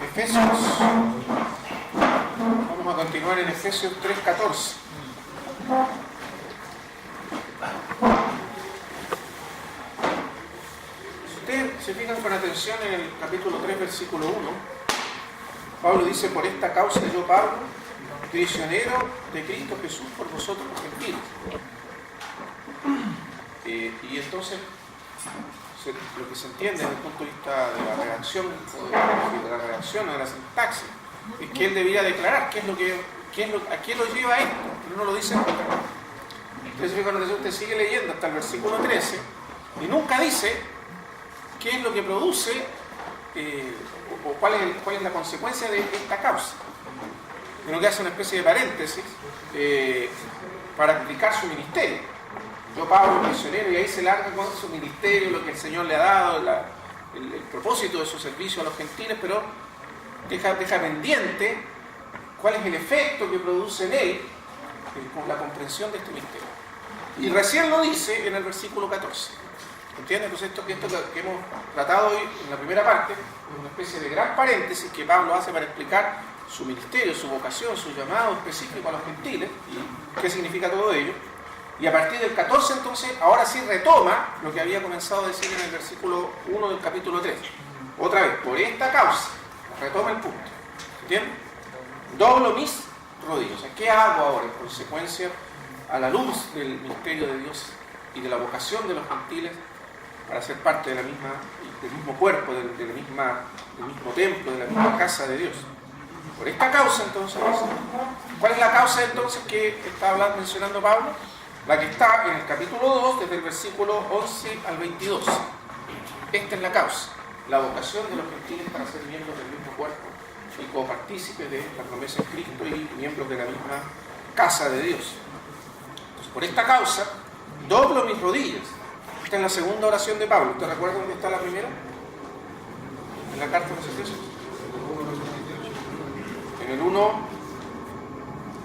Efesios. Vamos a continuar en Efesios 3:14. Si ustedes se fijan con atención en el capítulo 3, versículo 1, Pablo dice: por esta causa yo, Pablo, prisionero de Cristo Jesús por vosotros los gentiles. Y entonces lo que se entiende desde el punto de vista de la redacción o de la sintaxis es que él debía declarar a quién lo lleva esto, pero no lo dice nunca. Entonces cuando usted sigue leyendo hasta el versículo 13 y nunca dice qué es lo que produce o cuál es la consecuencia de esta causa, sino que hace una especie de paréntesis para explicar su ministerio. Yo, Pablo, misionero, y ahí se larga con su ministerio, lo que el Señor le ha dado, el propósito de su servicio a los gentiles, pero deja pendiente cuál es el efecto que produce en él con la comprensión de este misterio. Y recién lo dice en el versículo 14. ¿Entiendes? Entonces esto que hemos tratado hoy en la primera parte es una especie de gran paréntesis que Pablo hace para explicar su ministerio, su vocación, su llamado específico a los gentiles y qué significa todo ello. Y a partir del 14, entonces, ahora sí retoma lo que había comenzado a decir en el versículo 1 del capítulo 3. Otra vez, por esta causa, retoma el punto. ¿Entiendes? Doblo mis rodillas. O sea, ¿qué hago ahora en consecuencia a la luz del misterio de Dios y de la vocación de los gentiles para ser parte de del mismo cuerpo, del mismo templo, de la misma casa de Dios? Por esta causa, entonces, ¿cuál es la causa entonces que está mencionando Pablo? La que está en el capítulo 2, desde el versículo 11 al 22. Esta es la causa, la vocación de los gentiles para ser miembros del mismo cuerpo y copartícipes de la promesa en Cristo y miembros de la misma casa de Dios. Entonces, por esta causa, doblo mis rodillas. Esta es la segunda oración de Pablo. ¿Usted recuerda dónde está la primera? En la carta de los Efesios. En el 1.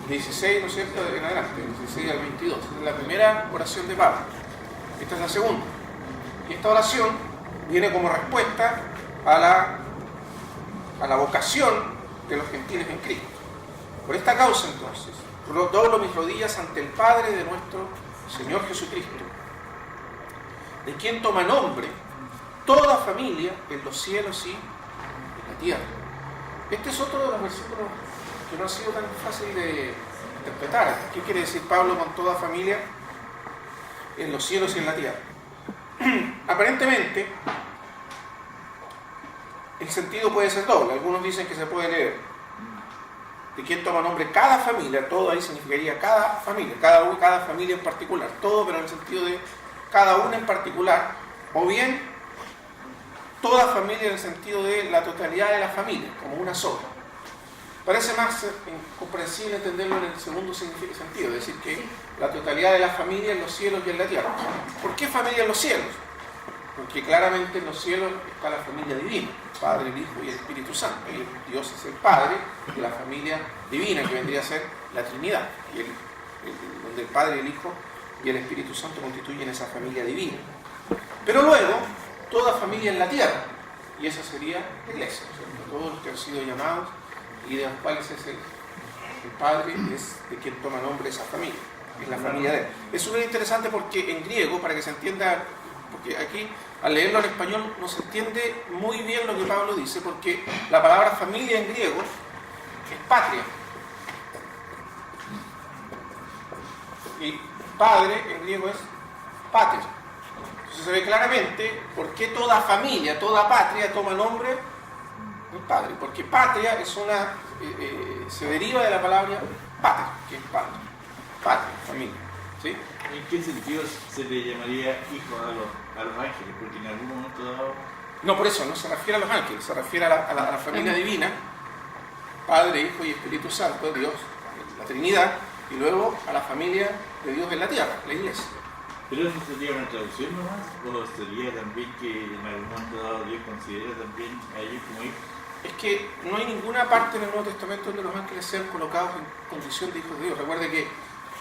16, ¿no es cierto?, en adelante, 16 al 22. Esta es la primera oración de Pablo. Esta es la segunda. Y esta oración viene como respuesta a la vocación de los gentiles en Cristo. Por esta causa, entonces, doblo mis rodillas ante el Padre de nuestro Señor Jesucristo, de quien toma nombre toda familia en los cielos y en la tierra. Este es otro de los versículos que no ha sido tan fácil de interpretar. ¿Qué quiere decir Pablo con toda familia en los cielos y en la tierra? Aparentemente, el sentido puede ser doble. Algunos dicen que se puede leer de quien toma nombre cada familia, todo ahí significaría cada familia, cada familia en particular, todo, pero en el sentido de cada una en particular, o bien toda familia en el sentido de la totalidad de la familia, como una sola. Parece más comprensible entenderlo en el segundo sentido, es decir, que la totalidad de la familia en los cielos y en la tierra. ¿Por qué familia en los cielos? Porque claramente en los cielos está la familia divina, el Padre, el Hijo y el Espíritu Santo. Y Dios es el Padre de la familia divina, que vendría a ser la Trinidad, y donde el Padre, el Hijo y el Espíritu Santo constituyen esa familia divina. Pero luego, toda familia en la tierra, y esa sería la iglesia, ¿cierto? Todos los que han sido llamados y de los cuales es el Padre, es de quien toma nombre esa familia, es la familia de él. Es súper interesante porque en griego, para que se entienda, porque aquí al leerlo en español no se entiende muy bien lo que Pablo dice, porque la palabra familia en griego es patria, y padre en griego es patria. Entonces se ve claramente por qué toda familia, toda patria toma nombre del Padre, porque patria es se deriva de la palabra patria, que es padre, patria, familia, ¿sí? ¿En qué sentido se le llamaría hijo a los ángeles? Porque en algún momento dado... No, por eso no se refiere a los ángeles, se refiere a la familia divina, Padre, Hijo y Espíritu Santo, Dios, la Trinidad, y luego a la familia de Dios en la tierra, la iglesia. ¿Pero eso sería una traducción nomás? ¿O sería también que en algún momento dado Dios considera también a ellos como hijos? Es que no hay ninguna parte en el Nuevo Testamento donde los ángeles sean colocados en condición de hijos de Dios. Recuerde que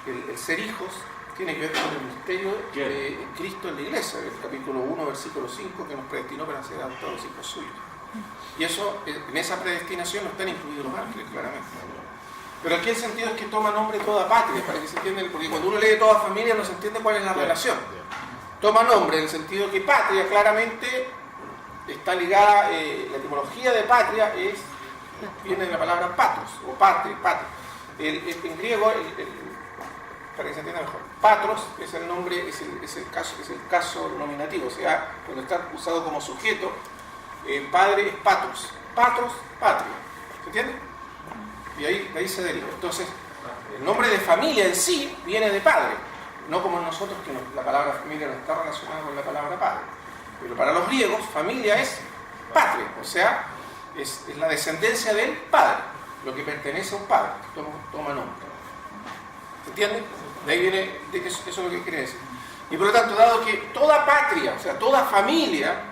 el ser hijos tiene que ver con el misterio de Cristo en la iglesia, el capítulo 1, versículo 5, que nos predestinó para ser adoptados hijos suyos. Y eso, en esa predestinación no están incluidos los ángeles, claramente. Pero aquí el sentido es que toma nombre toda patria, para que se entienda, porque cuando uno lee toda familia no se entiende cuál es la relación. Toma nombre en el sentido que patria claramente está ligada, la etimología de patria viene de la palabra patros, o patria. En griego, para que se entienda mejor, patros es el nombre, es el caso nominativo, o sea, cuando está usado como sujeto, padre es patros, patria, ¿se entiende? Y de ahí se deriva. Entonces, el nombre de familia en sí viene de padre, no como nosotros, que la palabra familia no está relacionada con la palabra padre. Pero para los griegos, familia es patria, o sea, es la descendencia del padre, lo que pertenece a un padre, toma nombre. ¿Se entiende? De ahí viene, eso es lo que quiere decir. Y por lo tanto, dado que toda patria, o sea, toda familia,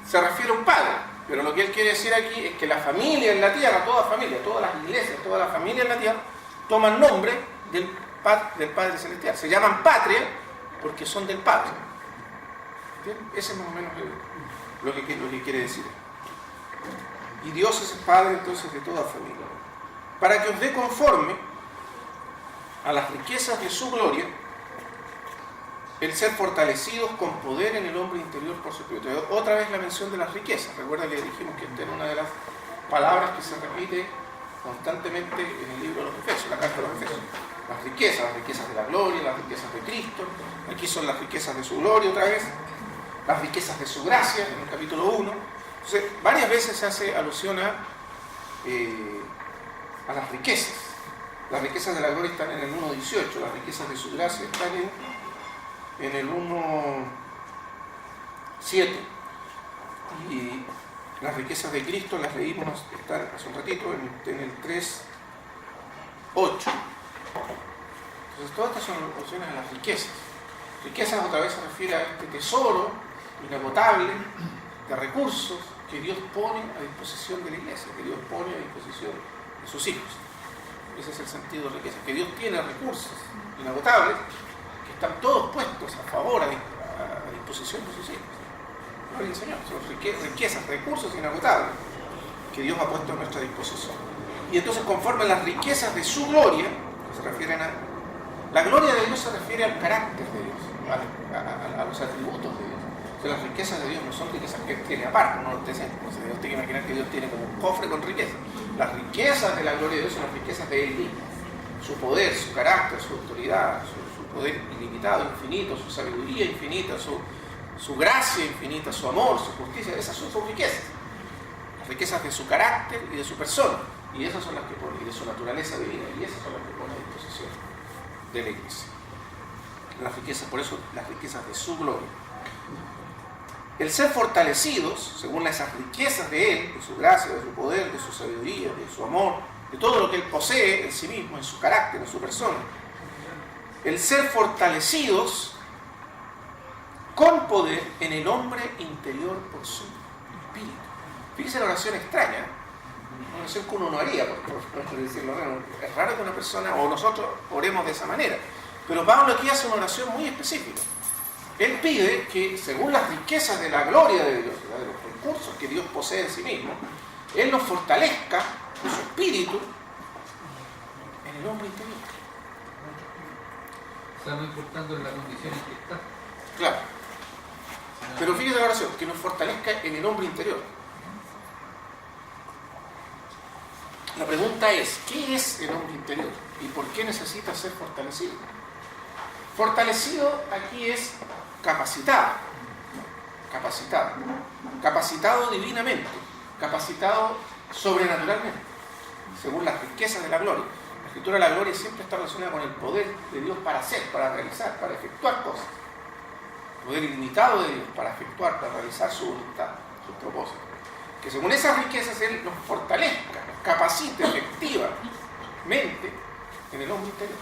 se refiere a un padre, pero lo que él quiere decir aquí es que la familia en la tierra, toda familia, todas las iglesias, toda la familia en la tierra, toman nombre del Padre Celestial. Se llaman patria porque son del Padre. ¿Entienden? Ese es más o menos lo que quiere decir. Y Dios es el Padre entonces de toda familia. Para que os dé conforme a las riquezas de su gloria, el ser fortalecidos con poder en el hombre interior por su espíritu. Otra vez la mención de las riquezas. Recuerda que dijimos que esta es una de las palabras que se repite constantemente en el libro de los Efesios, la carta de los Efesios. Las riquezas de la gloria, las riquezas de Cristo. Aquí son las riquezas de su gloria otra vez. Las riquezas de su gracia, en el capítulo 1. Entonces, varias veces se hace alusión a las riquezas. Las riquezas de la gloria están en el 1.18, las riquezas de su gracia están en el 1.7. Y las riquezas de Cristo las leímos hace un ratito en el 3.8. Entonces todas estas son alusiones a las riquezas. Riquezas otra vez se refiere a este tesoro inagotable de recursos que Dios pone a disposición de la iglesia, que Dios pone a disposición de sus hijos. Ese es el sentido de riqueza, que Dios tiene recursos inagotables que están todos puestos a favor, a disposición de sus hijos. Gloria al Señor, son riquezas, recursos inagotables que Dios ha puesto a nuestra disposición. Y entonces, conforme a las riquezas de su gloria, que se refieren a... La gloria de Dios se refiere al carácter de Dios, a los atributos de Dios. O sea, las riquezas de Dios no son riquezas que Él tiene aparte, no lo te dicen. Entonces, Dios tiene que imaginar que Dios tiene como un cofre con riquezas. Las riquezas de la gloria de Dios son las riquezas de Él mismo. Su poder, su carácter, su autoridad, su poder ilimitado, infinito, su sabiduría infinita, su gracia infinita, su amor, su justicia. Esas son sus riquezas. Las riquezas de su carácter y de su persona. Y esas son las que pone, y de su naturaleza divina. Y esas son las que pone a disposición de la iglesia. Las riquezas, por eso las riquezas de su gloria. El ser fortalecidos, según esas riquezas de Él, de su gracia, de su poder, de su sabiduría, de su amor, de todo lo que Él posee en sí mismo, en su carácter, en su persona. El ser fortalecidos con poder en el hombre interior por su espíritu. Fíjese la oración extraña, una oración que uno no haría, por decirlo. Es raro que una persona o nosotros oremos de esa manera. Pero Pablo aquí hace una oración muy específica. Él pide que, según las riquezas de la gloria de Dios, de los recursos que Dios posee en sí mismo, Él nos fortalezca en su espíritu en el hombre interior. O sea, no importando en la condición en que está. Claro. Pero fíjese la oración, que nos fortalezca en el hombre interior. La pregunta es, ¿qué es el hombre interior? ¿Y por qué necesita ser fortalecido? Fortalecido aquí es capacitado divinamente, capacitado sobrenaturalmente, según las riquezas de la gloria. La escritura de la gloria siempre está relacionada con el poder de Dios para hacer, para realizar, para efectuar cosas. El poder ilimitado de Dios para efectuar, para realizar su voluntad, sus propósitos. Que según esas riquezas Él nos fortalezca, nos capacite efectivamente en el hombre interior.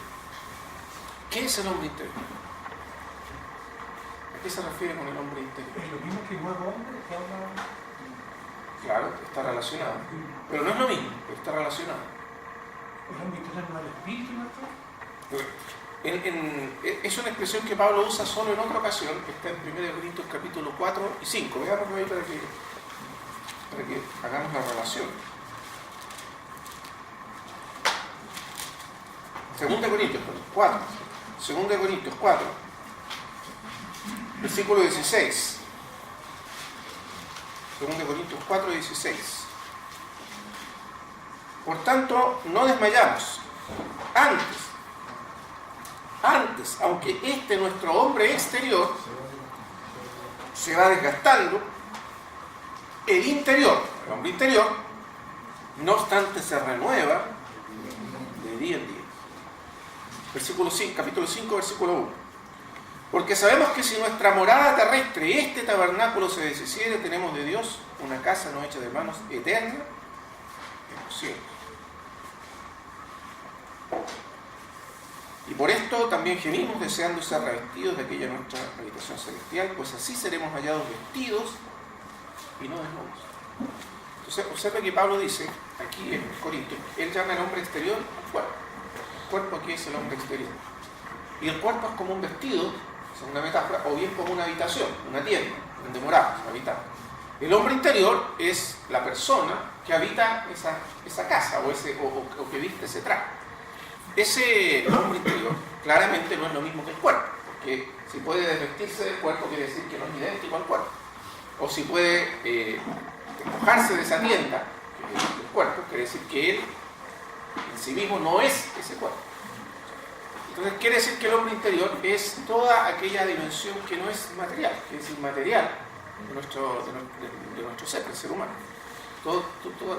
¿Qué es el hombre interior? ¿A qué se refiere con el hombre interior? Es lo mismo que nuevo hombre que habla. Claro, está relacionado. Pero no es lo mismo, pero está relacionado. ¿El hombre interior no es el espíritu nuestro? es una expresión que Pablo usa solo en otra ocasión, que está en 1 Corintios capítulo 4 y 5. Veámoslo ahí para que hagamos la relación. 2 Corintios 4. 2 Corintios 4. Versículo 16. 2 Corintios 4, 16. Por tanto, no desmayamos. Antes, aunque nuestro hombre exterior se va desgastando, el hombre interior, no obstante, se renueva de día en día. Capítulo 5, versículo 1. Porque sabemos que si nuestra morada terrestre, este tabernáculo, se deshiciere, tenemos de Dios una casa no hecha de manos, eterna en los cielos. Y por esto también gemimos, deseando ser revestidos de aquella nuestra habitación celestial, pues así seremos hallados vestidos y no desnudos. Entonces, observe que Pablo dice, aquí en Corintios, él llama al hombre exterior cuerpo. El cuerpo aquí es el hombre exterior. Y el cuerpo es como un vestido, es una metáfora, o bien como una habitación, una tienda, donde moramos, habitamos. El hombre interior es la persona que habita esa casa o que viste ese traje. Ese hombre interior claramente no es lo mismo que el cuerpo, porque si puede desvestirse del cuerpo quiere decir que no es idéntico al cuerpo. O si puede despojarse de esa tienda del cuerpo, quiere decir que él en sí mismo no es ese cuerpo. Entonces quiere decir que el hombre interior es toda aquella dimensión que no es material, que es inmaterial de nuestro ser, del ser humano. Toda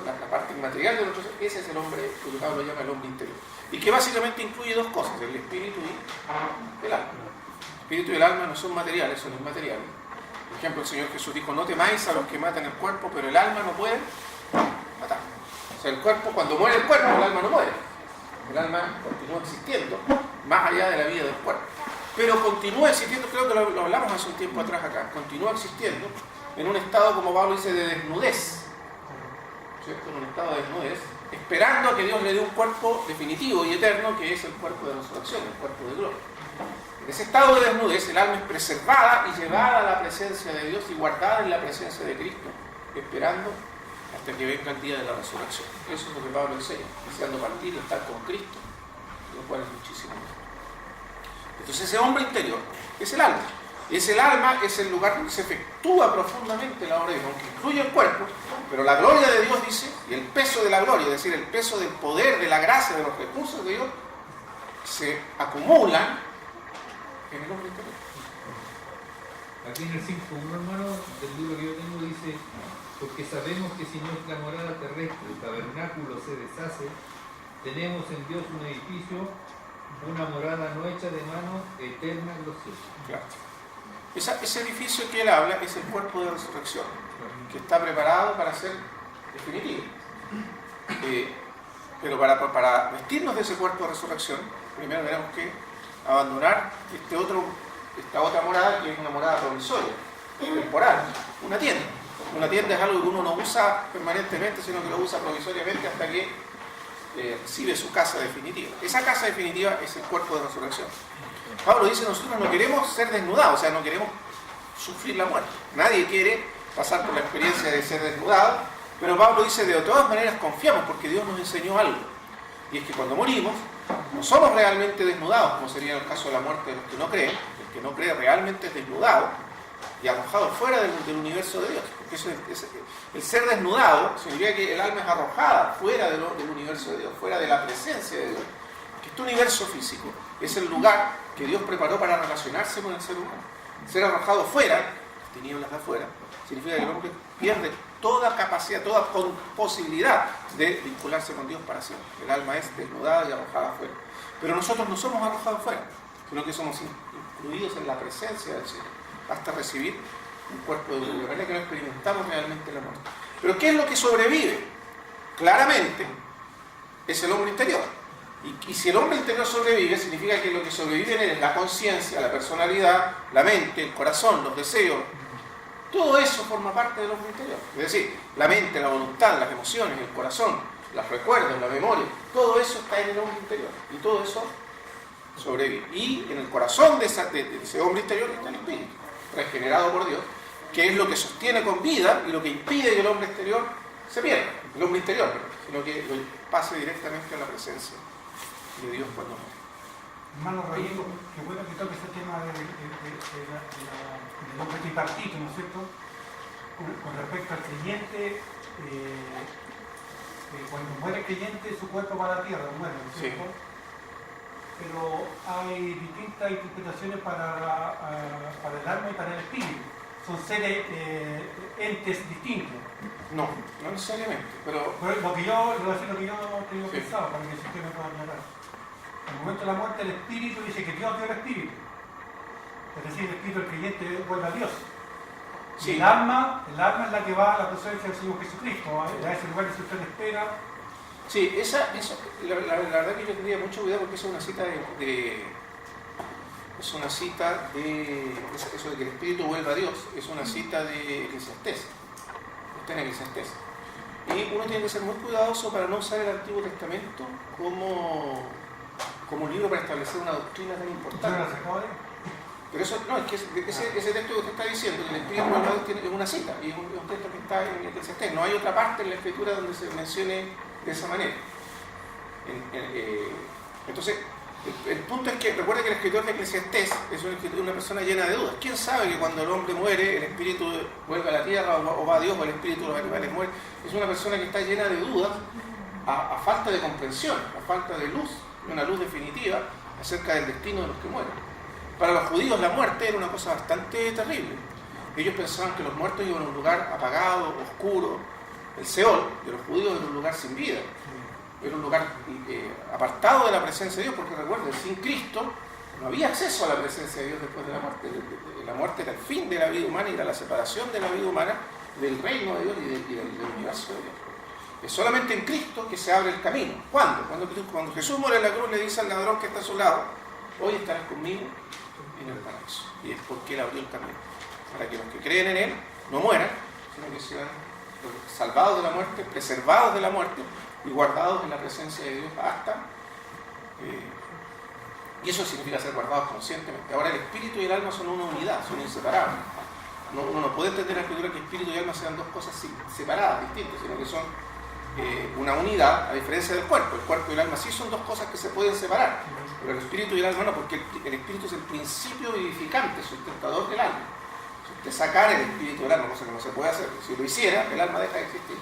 la parte inmaterial de nuestro ser, ese es el hombre, lo que Pablo llama el hombre interior. Y que básicamente incluye dos cosas, el espíritu y el alma. El espíritu y el alma no son materiales, son inmateriales. Por ejemplo, el Señor Jesús dijo, no temáis a los que matan el cuerpo, pero el alma no puede matar. O sea, el cuerpo, cuando muere el cuerpo, el alma no muere. El alma continúa existiendo, más allá de la vida del cuerpo. Pero continúa existiendo, creo que lo hablamos hace un tiempo atrás acá, continúa existiendo en un estado, como Pablo dice, de desnudez. ¿Cierto? En un estado de desnudez, esperando a que Dios le dé un cuerpo definitivo y eterno, que es el cuerpo de resurrección, el cuerpo de gloria. En ese estado de desnudez, el alma es preservada y llevada a la presencia de Dios y guardada en la presencia de Cristo, esperando hasta que venga el día de la resurrección. Eso es lo que Pablo enseña, deseando partir y estar con Cristo, lo cual es muchísimo mejor. Entonces ese hombre interior es el alma. El alma es el lugar donde se efectúa profundamente la obra de Dios, aunque incluye el cuerpo, pero la gloria de Dios, dice, y el peso de la gloria, es decir, el peso del poder, de la gracia, de los recursos de Dios, se acumulan en el hombre interior. Aquí en el 5.1, hermano, del libro que yo tengo, dice, porque sabemos que si nuestra morada terrestre, el tabernáculo, se deshace, tenemos en Dios un edificio, una morada no hecha de manos, eterna en los cielos. Claro. Ese edificio que él habla es el cuerpo de resurrección, que está preparado para ser definitivo. Pero para vestirnos de ese cuerpo de resurrección, primero tenemos que abandonar esta otra morada, que es una morada provisoria, temporal, una tienda. Una tienda es algo que uno no usa permanentemente, sino que lo usa provisoriamente hasta que recibe su casa definitiva. Esa casa definitiva es el cuerpo de resurrección. Pablo dice, nosotros no queremos ser desnudados, o sea, no queremos sufrir la muerte. Nadie quiere pasar por la experiencia de ser desnudado, pero Pablo dice, de todas maneras confiamos, porque Dios nos enseñó algo. Y es que cuando morimos, no somos realmente desnudados, como sería el caso de la muerte de los que no creen. El que no cree realmente es desnudado y arrojado fuera del universo de Dios. Porque el ser desnudado significa que el alma es arrojada fuera del universo de Dios, fuera de la presencia de Dios. Que este universo físico es el lugar que Dios preparó para relacionarse con el ser humano. Ser arrojado fuera, las tinieblas de afuera, significa que el hombre pierde toda capacidad, toda posibilidad de vincularse con Dios para siempre. El alma es desnudada y arrojada afuera. Pero nosotros no somos arrojados fuera, sino que somos incluidos en la presencia del Señor, hasta recibir un cuerpo de gloria. La verdad es que no experimentamos realmente la muerte. Pero ¿qué es lo que sobrevive? Claramente es el hombre interior. Y si el hombre interior sobrevive, significa que lo que sobrevive en él es la conciencia, la personalidad, la mente, el corazón, los deseos. Todo eso forma parte del hombre interior. Es decir, la mente, la voluntad, las emociones, el corazón, los recuerdos, la memoria, todo eso está en el hombre interior. Y todo eso sobrevive. Y en el corazón de ese hombre interior está el espíritu, regenerado por Dios, que es lo que sostiene con vida y lo que impide que el hombre exterior se pierda, el hombre interior, sino que lo pase directamente a la presencia de Dios cuando muere. Hermano Rodrigo, qué bueno que toque ese tema del hombre tripartito, ¿no es cierto? Con respecto al creyente, cuando muere el creyente, su cuerpo va a la tierra, muere, ¿no es cierto? Sí. Pero hay distintas interpretaciones para el alma y para el espíritu. Son seres, entes distintos. No, no necesariamente, pero lo que yo tengo pensado, para que usted me pueda aclarar. En el momento de la muerte, el espíritu dice que Dios dio el espíritu. Es decir, el espíritu del creyente vuelve a Dios. Sí. Y el alma es la que va a la presencia del Señor Jesucristo, a ese lugar que usted espera. Sí, la verdad que yo tendría mucho cuidado porque esa es una cita eso de que el espíritu vuelva a Dios, es una cita de Eclesiastés. Está en Eclesiastés. Y uno tiene que ser muy cuidadoso para no usar el Antiguo Testamento como un libro para establecer una doctrina tan importante. Pero eso, no, es que ese texto que usted está diciendo, que el espíritu vuelva a Dios, es una cita, y es un texto que está en Eclesiastés. No hay otra parte en la Escritura donde se mencione de esa manera. Entonces, el punto es que recuerda que el escritor de Eclesiastés es una persona llena de dudas. ¿Quién sabe que cuando el hombre muere, el espíritu vuelve a la tierra o va a Dios o el espíritu de los animales muere? Es una persona que está llena de dudas a falta de comprensión, a falta de luz, una luz definitiva acerca del destino de los que mueren. Para los judíos la muerte era una cosa bastante terrible. Ellos pensaban que los muertos iban a un lugar apagado, oscuro. El Seol de los judíos era un lugar sin vida. Era un lugar apartado de la presencia de Dios, porque recuerden, sin Cristo no había acceso a la presencia de Dios después de la muerte. La muerte era el fin de la vida humana y era la separación de la vida humana del reino de Dios y del universo de Dios. Es solamente en Cristo que se abre el camino. ¿Cuándo? Cuando Jesús muere en la cruz, le dice al ladrón que está a su lado: hoy estarás conmigo en el paraíso. Y es porque Él abrió el camino, para que los que creen en Él no mueran, sino que sean salvados de la muerte, preservados de la muerte y guardados en la presencia de Dios hasta y eso significa ser guardados conscientemente. Ahora el espíritu y el alma son una unidad, son inseparables. Uno no puede entender en la Escritura que espíritu y alma sean dos cosas separadas, distintas, sino que son una unidad, a diferencia del cuerpo. El cuerpo y el alma sí son dos cosas que se pueden separar, pero el espíritu y el alma no, porque el espíritu es el principio vivificante, sustentador del alma. Si usted sacara el espíritu del alma, cosa que no se puede hacer, si lo hiciera, el alma deja de existir.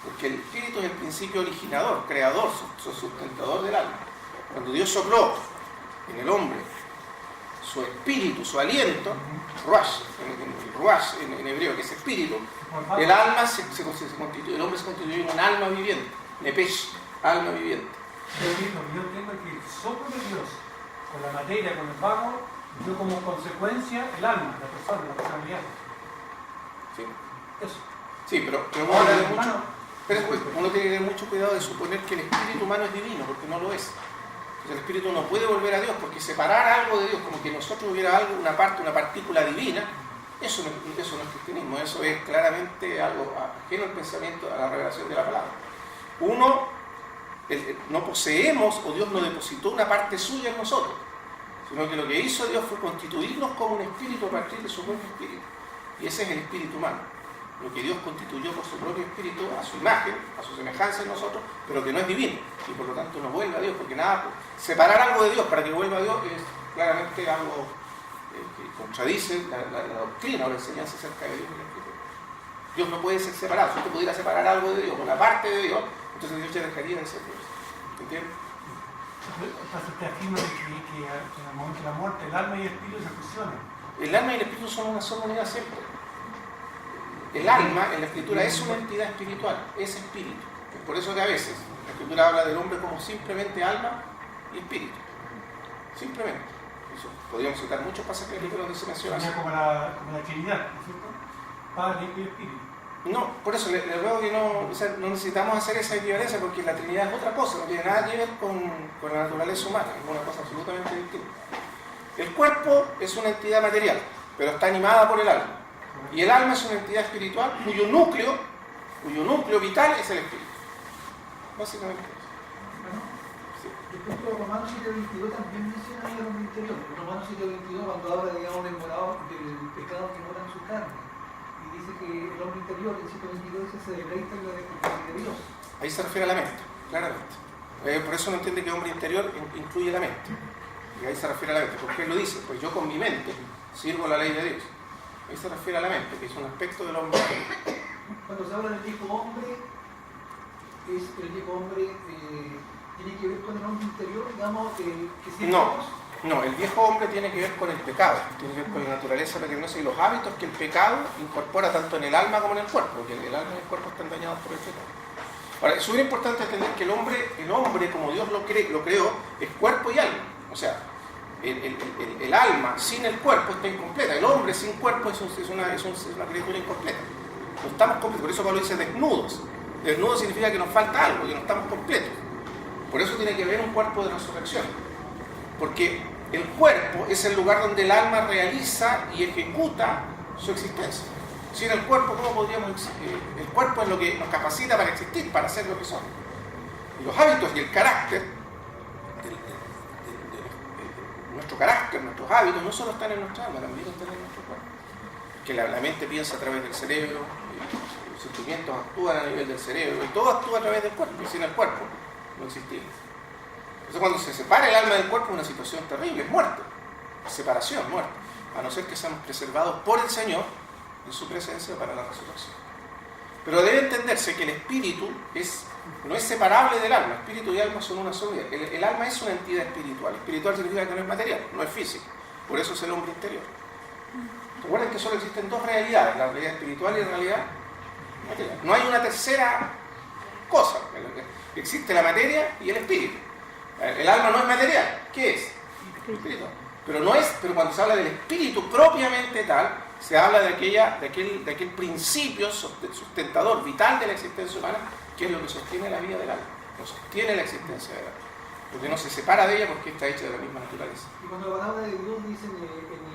Porque el espíritu es el principio originador, creador, sustentador del alma. Cuando Dios sopló en el hombre su espíritu, su aliento, ruach en hebreo, que es espíritu, el alma se constituye, el hombre se constituye en un alma viviente, nepesh, alma viviente. Lo que yo entiendo es que el soplo de Dios con la materia, con el barro, dio como consecuencia el alma, la persona, la personalidad. Sí. Eso. Sí, pero uno tiene que tener mucho cuidado de suponer que el espíritu humano es divino, porque no lo es. El espíritu no puede volver a Dios, porque separar algo de Dios, como que nosotros hubiera algo, una partícula divina, eso no es cristianismo, eso es claramente algo ajeno al pensamiento, a la revelación de la palabra. No poseemos, o Dios no depositó una parte suya en nosotros, sino que lo que hizo Dios fue constituirnos como un espíritu a partir de su propio espíritu. Y ese es el espíritu humano. Lo que Dios constituyó por su propio espíritu, a su imagen, a su semejanza en nosotros, pero que no es divino, y por lo tanto no vuelve a Dios, porque separar algo de Dios para que vuelva a Dios es claramente algo que contradice la doctrina o la enseñanza acerca de Dios en la Escritura. Dios no puede ser separado. Si usted pudiera separar algo de Dios, una parte de Dios, entonces Dios ya dejaría de ser Dios. ¿Entiende? Entonces te afirma que en el momento de la muerte el alma y el espíritu se fusionan. El alma y el espíritu son una sola unidad siempre. El alma en la Escritura es una entidad espiritual, es espíritu. Es por eso que a veces la Escritura habla del hombre como simplemente alma y espíritu. Simplemente. Eso, podríamos citar muchos pasajes de la Escritura donde se menciona así. Como la Trinidad, ¿no es cierto? Padre, Hijo y Espíritu. No, por eso le ruego que no necesitamos hacer esa equivalencia, porque la Trinidad es otra cosa, no tiene nada que ver con la naturaleza humana, es una cosa absolutamente distinta. El cuerpo es una entidad material, pero está animada por el alma. Y el alma es una entidad espiritual cuyo núcleo vital es el espíritu. Básicamente eso. Sí. Respecto a Romanos 7:22 también menciona ahí el hombre interior. Romanos 7:22 cuando habla, digamos, del pecado que mora en su carne. Y dice que el hombre interior, en 7:22, se deleita en la de Dios. Ahí se refiere a la mente, claramente. Por eso no entiende que hombre interior incluye la mente. Y ahí se refiere a la mente. ¿Por qué él lo dice? Pues yo con mi mente sirvo la ley de Dios. Ahí se refiere a la mente, que es un aspecto del hombre interior. Cuando se habla del viejo hombre, es el viejo hombre tiene que ver con el hombre interior, digamos, que siempre No, el viejo hombre tiene que ver con el pecado, tiene que ver con la naturaleza pecaminosa y los hábitos que el pecado incorpora tanto en el alma como en el cuerpo, porque el alma y el cuerpo están dañados por el pecado. Ahora, es muy importante entender que el hombre como Dios lo creó, es cuerpo y alma. O sea, el alma sin el cuerpo está incompleta. El hombre sin cuerpo es una criatura incompleta. No estamos completos. Por eso Pablo dice desnudos. Desnudos significa que nos falta algo, que no estamos completos. Por eso tiene que haber un cuerpo de resurrección. Porque el cuerpo es el lugar donde el alma realiza y ejecuta su existencia. Sin el cuerpo, ¿cómo podríamos existir? El cuerpo es lo que nos capacita para existir, para ser lo que somos. Y los hábitos y el carácter, nuestro carácter, nuestros hábitos, no solo están en nuestra alma, también están en nuestro cuerpo. Que la mente piensa a través del cerebro, los sentimientos actúan a nivel del cerebro, y todo actúa a través del cuerpo, y sin el cuerpo no existimos. Entonces cuando se separa el alma del cuerpo es una situación terrible, es muerte, separación, muerte, a no ser que seamos preservados por el Señor en su presencia para la resurrección. Pero debe entenderse que el espíritu no es separable del alma, espíritu y alma son una sola idea. El alma es una entidad espiritual, espiritual significa que no es material, no es físico, por eso es el hombre interior. Recuerden que solo existen dos realidades, la realidad espiritual y la realidad material. No hay una tercera cosa, existe la materia y el espíritu. El alma no es material, ¿qué es? Espiritual. Pero cuando se habla del espíritu propiamente tal, se habla de aquel principio sustentador, vital de la existencia humana, que es lo que sostiene la vida del alma, lo sostiene la existencia del alma. Porque no se separa de ella porque está hecha de la misma naturaleza. Y cuando la palabra de Dios dice en el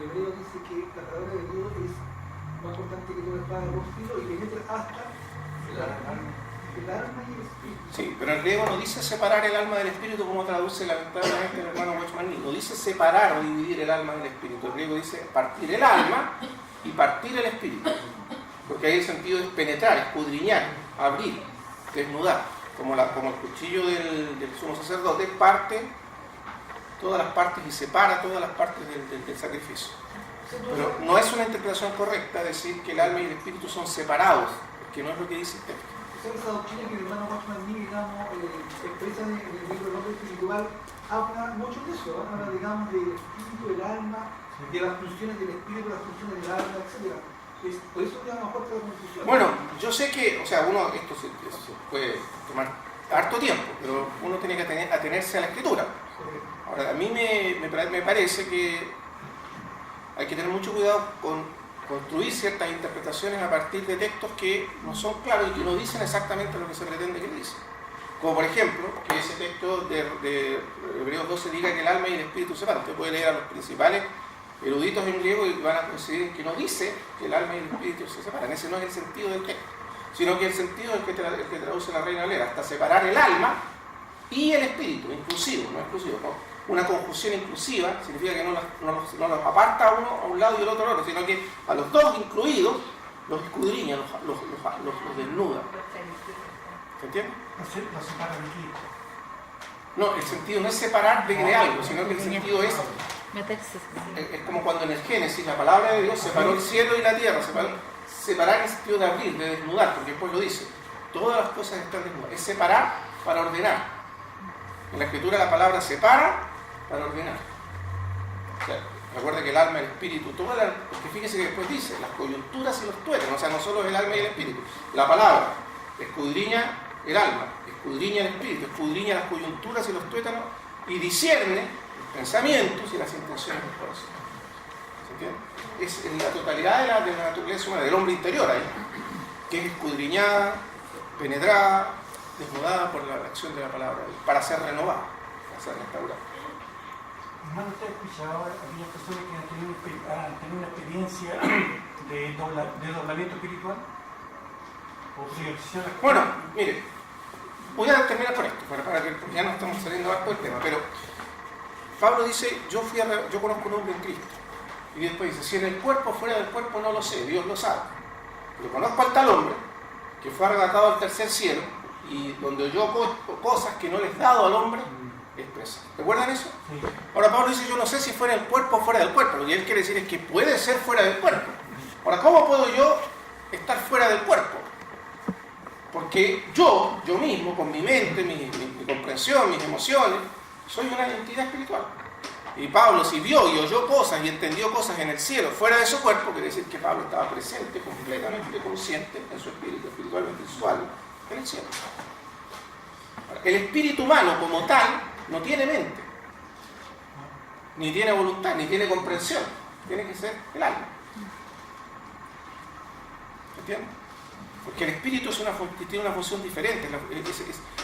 hebreo, dice que la palabra de Dios es más importante que toda espada de dos filos y que entra hasta el alma y el espíritu. Sí, pero en griego no dice separar el alma del espíritu como traduce lamentablemente el hermano Watchman. No dice separar o dividir el alma del espíritu. El griego dice partir el alma y partir el espíritu. Porque ahí el sentido es penetrar, escudriñar, abrir, desnudar. Como el cuchillo del sumo sacerdote parte todas las partes y separa todas las partes del sacrificio. Pero no es una interpretación correcta decir que el alma y el espíritu son separados, porque no es lo que dice el texto. Esa doctrina que el hermano Watchman Nee, digamos, expresa en el libro del hombre espiritual, habla mucho de eso, habla, digamos, del espíritu, del alma, de las funciones del espíritu, las funciones del alma, etc. Por eso es una fuerte confusión. Bueno, yo sé que, o sea, esto se puede tomar harto tiempo, pero uno tiene que atenerse a la escritura. Ahora, a mí me parece que hay que tener mucho cuidado con construir ciertas interpretaciones a partir de textos que no son claros y que no dicen exactamente lo que se pretende que dice. Como por ejemplo, que ese texto de Hebreos 12 diga que el alma y el espíritu se separan. Usted puede leer a los principales eruditos en griego y van a coincidir que no dice que el alma y el espíritu se separan. Ese no es el sentido del texto, sino que el sentido es el que traduce la Reina Valera, hasta separar el alma y el espíritu, inclusivo, no exclusivo, ¿no? Una conjunción inclusiva significa que no los aparta uno a un lado y el otro al otro, sino que a los dos incluidos los escudriña, los desnuda. ¿Se entiende? Lo separan aquí. No, el sentido no es separar de algo, sino que el sentido es como cuando en el Génesis la palabra de Dios separó el cielo y la tierra, separar en el sentido de abrir, de desnudar, porque después lo dice, todas las cosas están desnudas, es separar para ordenar. En la escritura la palabra separa para ordenar. O sea, recuerda que el alma, el espíritu, porque fíjese que después dice, las coyunturas y los tuétanos, o sea, no solo es el alma y el espíritu. La palabra escudriña el alma, escudriña el espíritu, escudriña las coyunturas y los tuétanos y discierne los pensamientos y las intenciones del corazón. ¿Se entiende? Es en la totalidad de la naturaleza humana, del hombre interior ahí, que es escudriñada, penetrada, desnudada por la acción de la palabra de Dios, para ser renovada, para ser restaurada. Hermano, ¿usted ha escuchado a aquellas personas que han tenido una experiencia de doblamiento espiritual? ¿O proyección? Bueno, mire, voy a terminar con esto, para que ya no estamos saliendo harto del tema, pero Pablo dice, yo conozco un hombre en Cristo. Y después dice, si en el cuerpo o fuera del cuerpo no lo sé, Dios lo sabe. Pero conozco al tal hombre que fue arrebatado al tercer cielo y donde oyó cosas que no les he dado al hombre expresar. ¿Recuerdan eso? Sí. Ahora Pablo dice, yo no sé si fuera del cuerpo o fuera del cuerpo. Lo que él quiere decir es que puede ser fuera del cuerpo. Ahora, ¿cómo puedo yo estar fuera del cuerpo? Porque yo mismo, con mi mente, mi comprensión, mis emociones, soy una entidad espiritual. Y Pablo, si vio y oyó cosas y entendió cosas en el cielo, fuera de su cuerpo, quiere decir que Pablo estaba presente, completamente consciente en su espíritu, espiritualmente visual, en el cielo. El espíritu humano como tal no tiene mente, ni tiene voluntad, ni tiene comprensión. Tiene que ser el alma. ¿Entiendes? Porque el espíritu tiene una función diferente.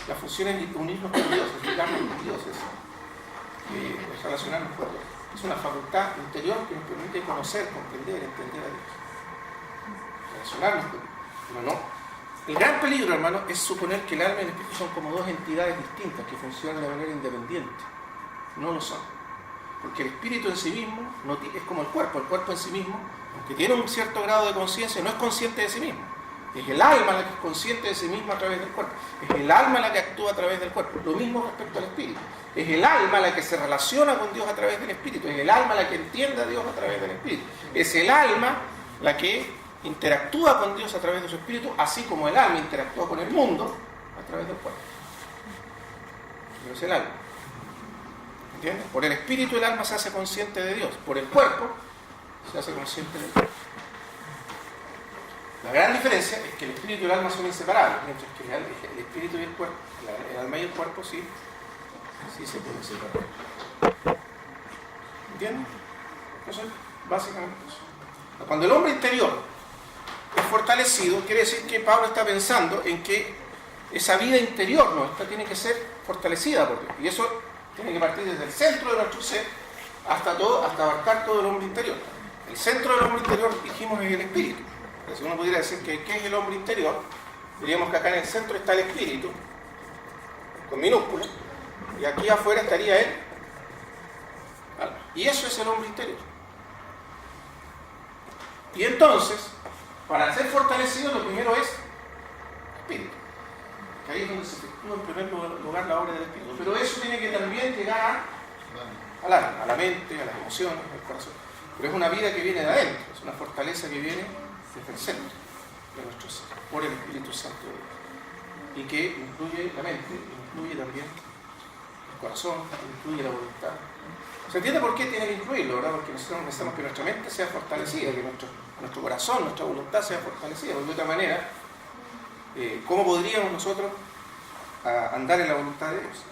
La función es unirnos con Dios, es ligarnos con Dios, es relacionarnos con Dios. Es una facultad interior que nos permite conocer, comprender, entender a Dios. Relacionarnos con Dios. Pero no. El gran peligro, hermano, es suponer que el alma y el espíritu son como dos entidades distintas que funcionan de manera independiente. No lo son. Porque el espíritu en sí mismo es como el cuerpo en sí mismo, aunque tiene un cierto grado de conciencia, no es consciente de sí mismo. Es el alma la que es consciente de sí misma a través del cuerpo. Es el alma la que actúa a través del cuerpo. Lo mismo respecto al espíritu. Es el alma la que se relaciona con Dios a través del espíritu. Es el alma la que entiende a Dios a través del espíritu. Es el alma la que interactúa con Dios a través de su espíritu, así como el alma interactúa con el mundo a través del cuerpo. Pero es el alma. ¿Entiendes? Por el espíritu el alma se hace consciente de Dios. Por el cuerpo se hace consciente de Dios. La gran diferencia es que el espíritu y el alma son inseparables, mientras que el espíritu y el cuerpo, el alma y el cuerpo sí se pueden separar. ¿Entiendes? Eso es básicamente eso. Cuando el hombre interior es fortalecido, quiere decir que Pablo está pensando en que esa vida interior nuestra tiene que ser fortalecida por Dios. Y eso tiene que partir desde el centro de nuestro ser hasta abarcar todo el hombre interior. El centro del hombre interior, dijimos, es el espíritu. Si uno pudiera decir que ¿qué es el hombre interior? Diríamos que acá en el centro está el espíritu, con minúsculas, y aquí afuera estaría él. Y eso es el hombre interior. Y entonces, para ser fortalecido, lo primero es espíritu. Que ahí es donde se efectúa en primer lugar la obra del espíritu. Pero eso tiene que también llegar al alma, a la mente, a las emociones, al corazón. Pero es una vida que viene de adentro, es una fortaleza que viene desde el centro de nuestro ser, por el Espíritu Santo de Dios. Y que incluye la mente, incluye también el corazón, incluye la voluntad. ¿Se entiende por qué tiene que incluirlo, verdad? Porque nosotros necesitamos que nuestra mente sea fortalecida, que nuestro corazón, nuestra voluntad sea fortalecida. Porque de otra manera, ¿cómo podríamos nosotros andar en la voluntad de Dios?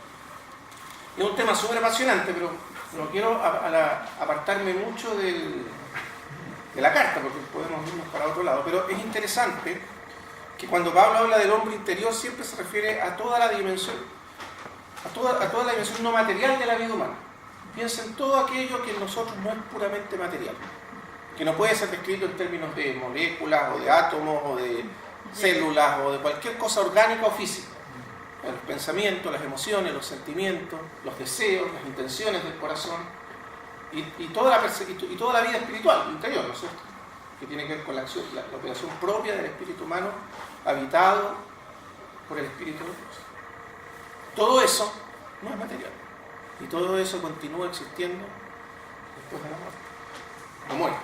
Es un tema súper apasionante, pero no quiero apartarme mucho de la carta, porque podemos irnos para otro lado. Pero es interesante que cuando Pablo habla del hombre interior, siempre se refiere a toda la dimensión, a toda la dimensión no material de la vida humana. Piensa en todo aquello que en nosotros no es puramente material, que no puede ser descrito en términos de moléculas, o de átomos, o de células, o de cualquier cosa orgánica o física. Los pensamientos, las emociones, los sentimientos, los deseos, las intenciones del corazón, y toda la vida espiritual, interior, ¿no es cierto? Que tiene que ver con la operación propia del espíritu humano, habitado por el Espíritu de Dios. Todo eso no es material. Y todo eso continúa existiendo después de la muerte. No muere.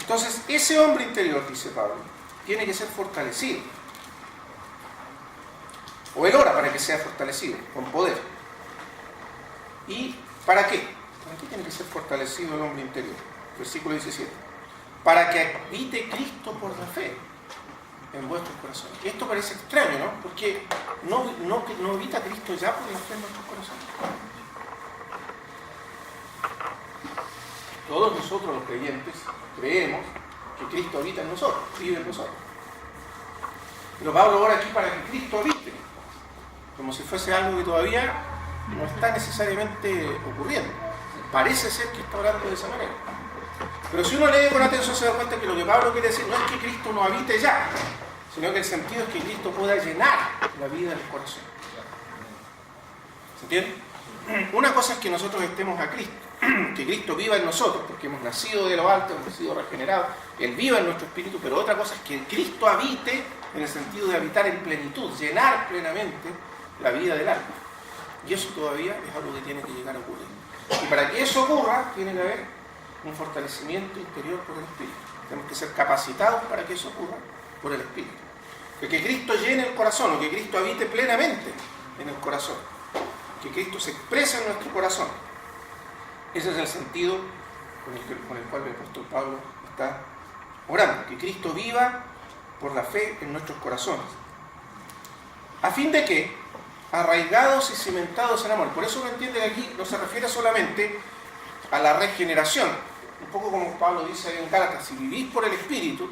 Entonces, ese hombre interior, dice Pablo, tiene que ser fortalecido. O él ora para que sea fortalecido, con poder. ¿Y para qué? ¿Para qué tiene que ser fortalecido el hombre interior? Versículo 17. Para que habite Cristo por la fe en vuestros corazones. Y esto parece extraño, ¿no? Porque no habita Cristo ya por la fe en nuestros corazones. Todos nosotros los creyentes creemos que Cristo habita en nosotros, vive en nosotros. Pero Pablo ora aquí para que Cristo habite, como si fuese algo que todavía no está necesariamente ocurriendo. Parece ser que está orando de esa manera. Pero si uno lee con atención se da cuenta que lo que Pablo quiere decir no es que Cristo no habite ya, sino que el sentido es que Cristo pueda llenar la vida del corazón. ¿Se entiende? Una cosa es que nosotros estemos a Cristo, que Cristo viva en nosotros, porque hemos nacido de lo alto, hemos sido regenerados, Él viva en nuestro espíritu, pero otra cosa es que Cristo habite en el sentido de habitar en plenitud, llenar plenamente la vida del alma. Y eso todavía es algo que tiene que llegar a ocurrir. Y para que eso ocurra, tiene que haber un fortalecimiento interior por el Espíritu. Tenemos que ser capacitados para que eso ocurra por el Espíritu. Que Cristo llene el corazón, o que Cristo habite plenamente en el corazón. Que Cristo se exprese en nuestro corazón. Ese es el sentido con el cual el apóstol Pablo está orando. Que Cristo viva por la fe en nuestros corazones. A fin de que, arraigados y cimentados en amor. Por eso uno entiende que aquí no se refiere solamente a la regeneración. Un poco como Pablo dice ahí en Gálatas, si vivís por el Espíritu,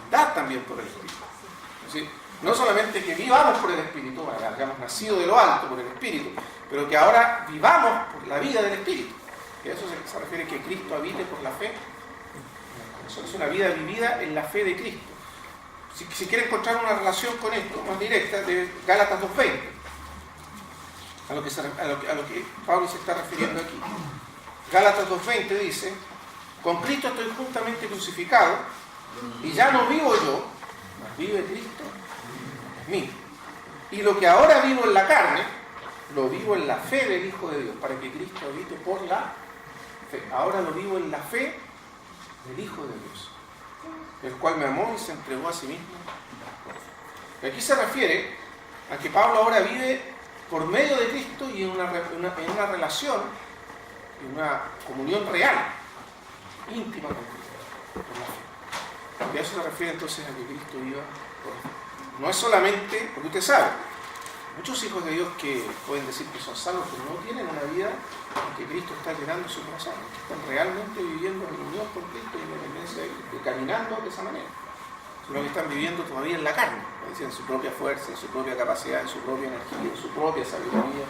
andad también por el Espíritu. Es decir, no solamente que vivamos por el Espíritu, hayamos nacido de lo alto por el Espíritu, pero que ahora vivamos por la vida del Espíritu. Y a eso se refiere que Cristo habite por la fe. Eso es una vida vivida en la fe de Cristo. Si quiere encontrar una relación con esto más directa, de Gálatas 2:20, a lo que Pablo se está refiriendo aquí. Gálatas 2:20 dice: con Cristo estoy juntamente crucificado, y ya no vivo yo, mas vive Cristo en mí. Y lo que ahora vivo en la carne, lo vivo en la fe del Hijo de Dios, para que Cristo habite por la fe. Ahora lo vivo en la fe del Hijo de Dios, el cual me amó y se entregó a sí mismo. Y aquí se refiere a que Pablo ahora vive por medio de Cristo y en una relación, en una comunión real, íntima con Cristo, por la fe. Y a eso se refiere entonces a que Cristo viva por la fe. No es solamente, porque usted sabe, muchos hijos de Dios que pueden decir que son salvos, pero no tienen una vida en que Cristo está llenando su corazón, que están realmente viviendo en unión con Cristo y en dependencia de Cristo, caminando de esa manera, sino que están viviendo todavía en la carne, en su propia fuerza, en su propia capacidad, en su propia energía, en su propia sabiduría.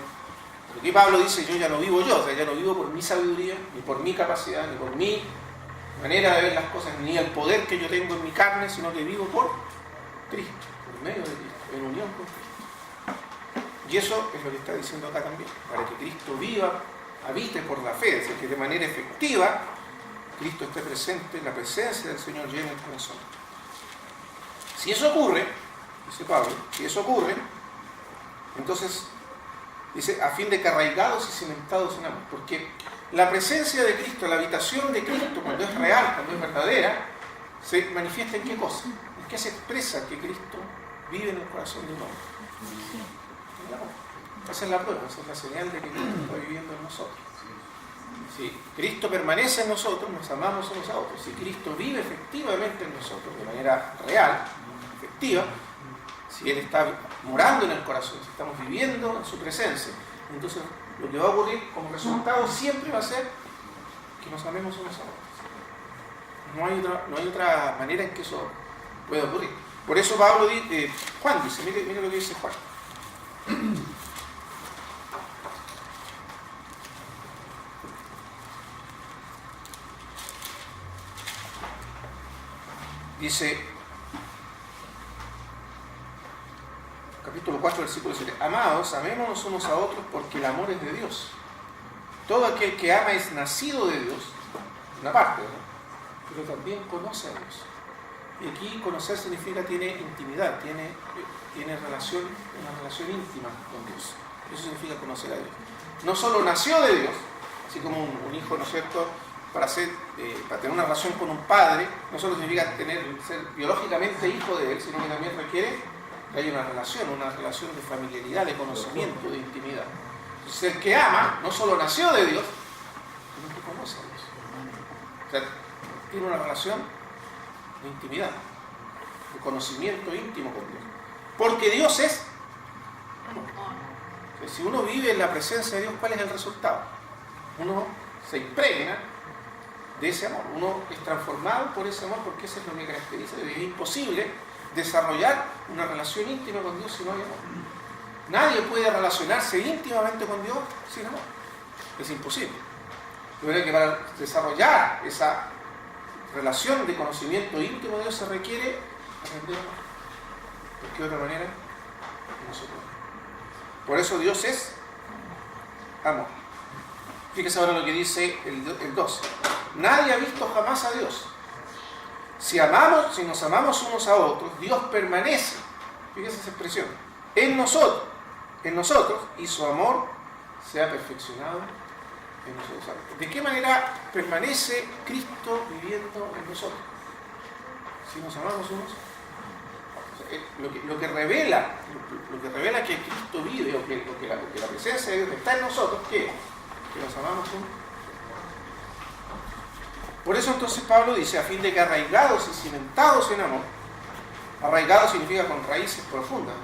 Aquí Pablo dice: yo ya no vivo yo, o sea, ya no vivo por mi sabiduría, ni por mi capacidad, ni por mi manera de ver las cosas, ni el poder que yo tengo en mi carne, sino que vivo por Cristo, por medio de Cristo, en unión con Cristo. Y eso es lo que está diciendo acá también, para que Cristo viva, habite por la fe, es decir, que de manera efectiva Cristo esté presente, la presencia del Señor llena el corazón. Si eso ocurre, dice Pablo, si eso ocurre, entonces dice: a fin de que arraigados y cimentados en amor, porque la presencia de Cristo, la habitación de Cristo, cuando es real, cuando es verdadera, se manifiesta en qué cosa, en qué se expresa que Cristo vive en el corazón de un hombre. Esa es la prueba, esa es la señal de que Cristo está viviendo en nosotros. Si Cristo permanece en nosotros, nos amamos unos a otros. Si Cristo vive efectivamente en nosotros, de manera real, efectiva, si Él está morando en el corazón, si estamos viviendo en su presencia, entonces lo que va a ocurrir como resultado siempre va a ser que nos amemos unos a otros. No hay otra manera en que eso pueda ocurrir. Por eso Pablo dice, Juan dice, mire lo que dice Juan. Dice, capítulo 4, versículo 7: amados, amémonos unos a otros porque el amor es de Dios. Todo aquel que ama es nacido de Dios, una parte, ¿no? Pero también conoce a Dios. Y aquí conocer significa tiene intimidad, tiene relación, una relación íntima con Dios. Eso significa conocer a Dios. No solo nació de Dios, así como un hijo, ¿no es cierto?, para tener una relación con un padre, no solo significa ser biológicamente hijo de él, sino que también requiere que haya una relación de familiaridad, de conocimiento, de intimidad. Entonces, el que ama no solo nació de Dios, sino que conoce a Dios. O sea, tiene una relación de intimidad, de conocimiento íntimo con Dios. Porque Dios es amor. O sea, si uno vive en la presencia de Dios, ¿cuál es el resultado? Uno se impregna de ese amor, uno es transformado por ese amor, porque eso es lo que caracteriza. Es imposible desarrollar una relación íntima con Dios si no hay amor. Nadie puede relacionarse íntimamente con Dios sin amor. Es imposible. De manera que para desarrollar esa relación de conocimiento íntimo de Dios se requiere aprender amor. ¿De qué otra manera? No se puede. Por eso Dios es amor. Fíjese ahora lo que dice el 12. Nadie ha visto jamás a Dios. Si nos amamos unos a otros, Dios permanece, fíjese esa expresión, en nosotros, y su amor se ha perfeccionado en nosotros. ¿De qué manera permanece Cristo viviendo en nosotros? Si nos amamos unos. Lo que revela que Cristo vive, o que la presencia de Dios está en nosotros, ¿qué es? Que nos amamos unos. Por eso entonces Pablo dice, a fin de que arraigados y cimentados en amor, arraigado significa con raíces profundas, ¿no?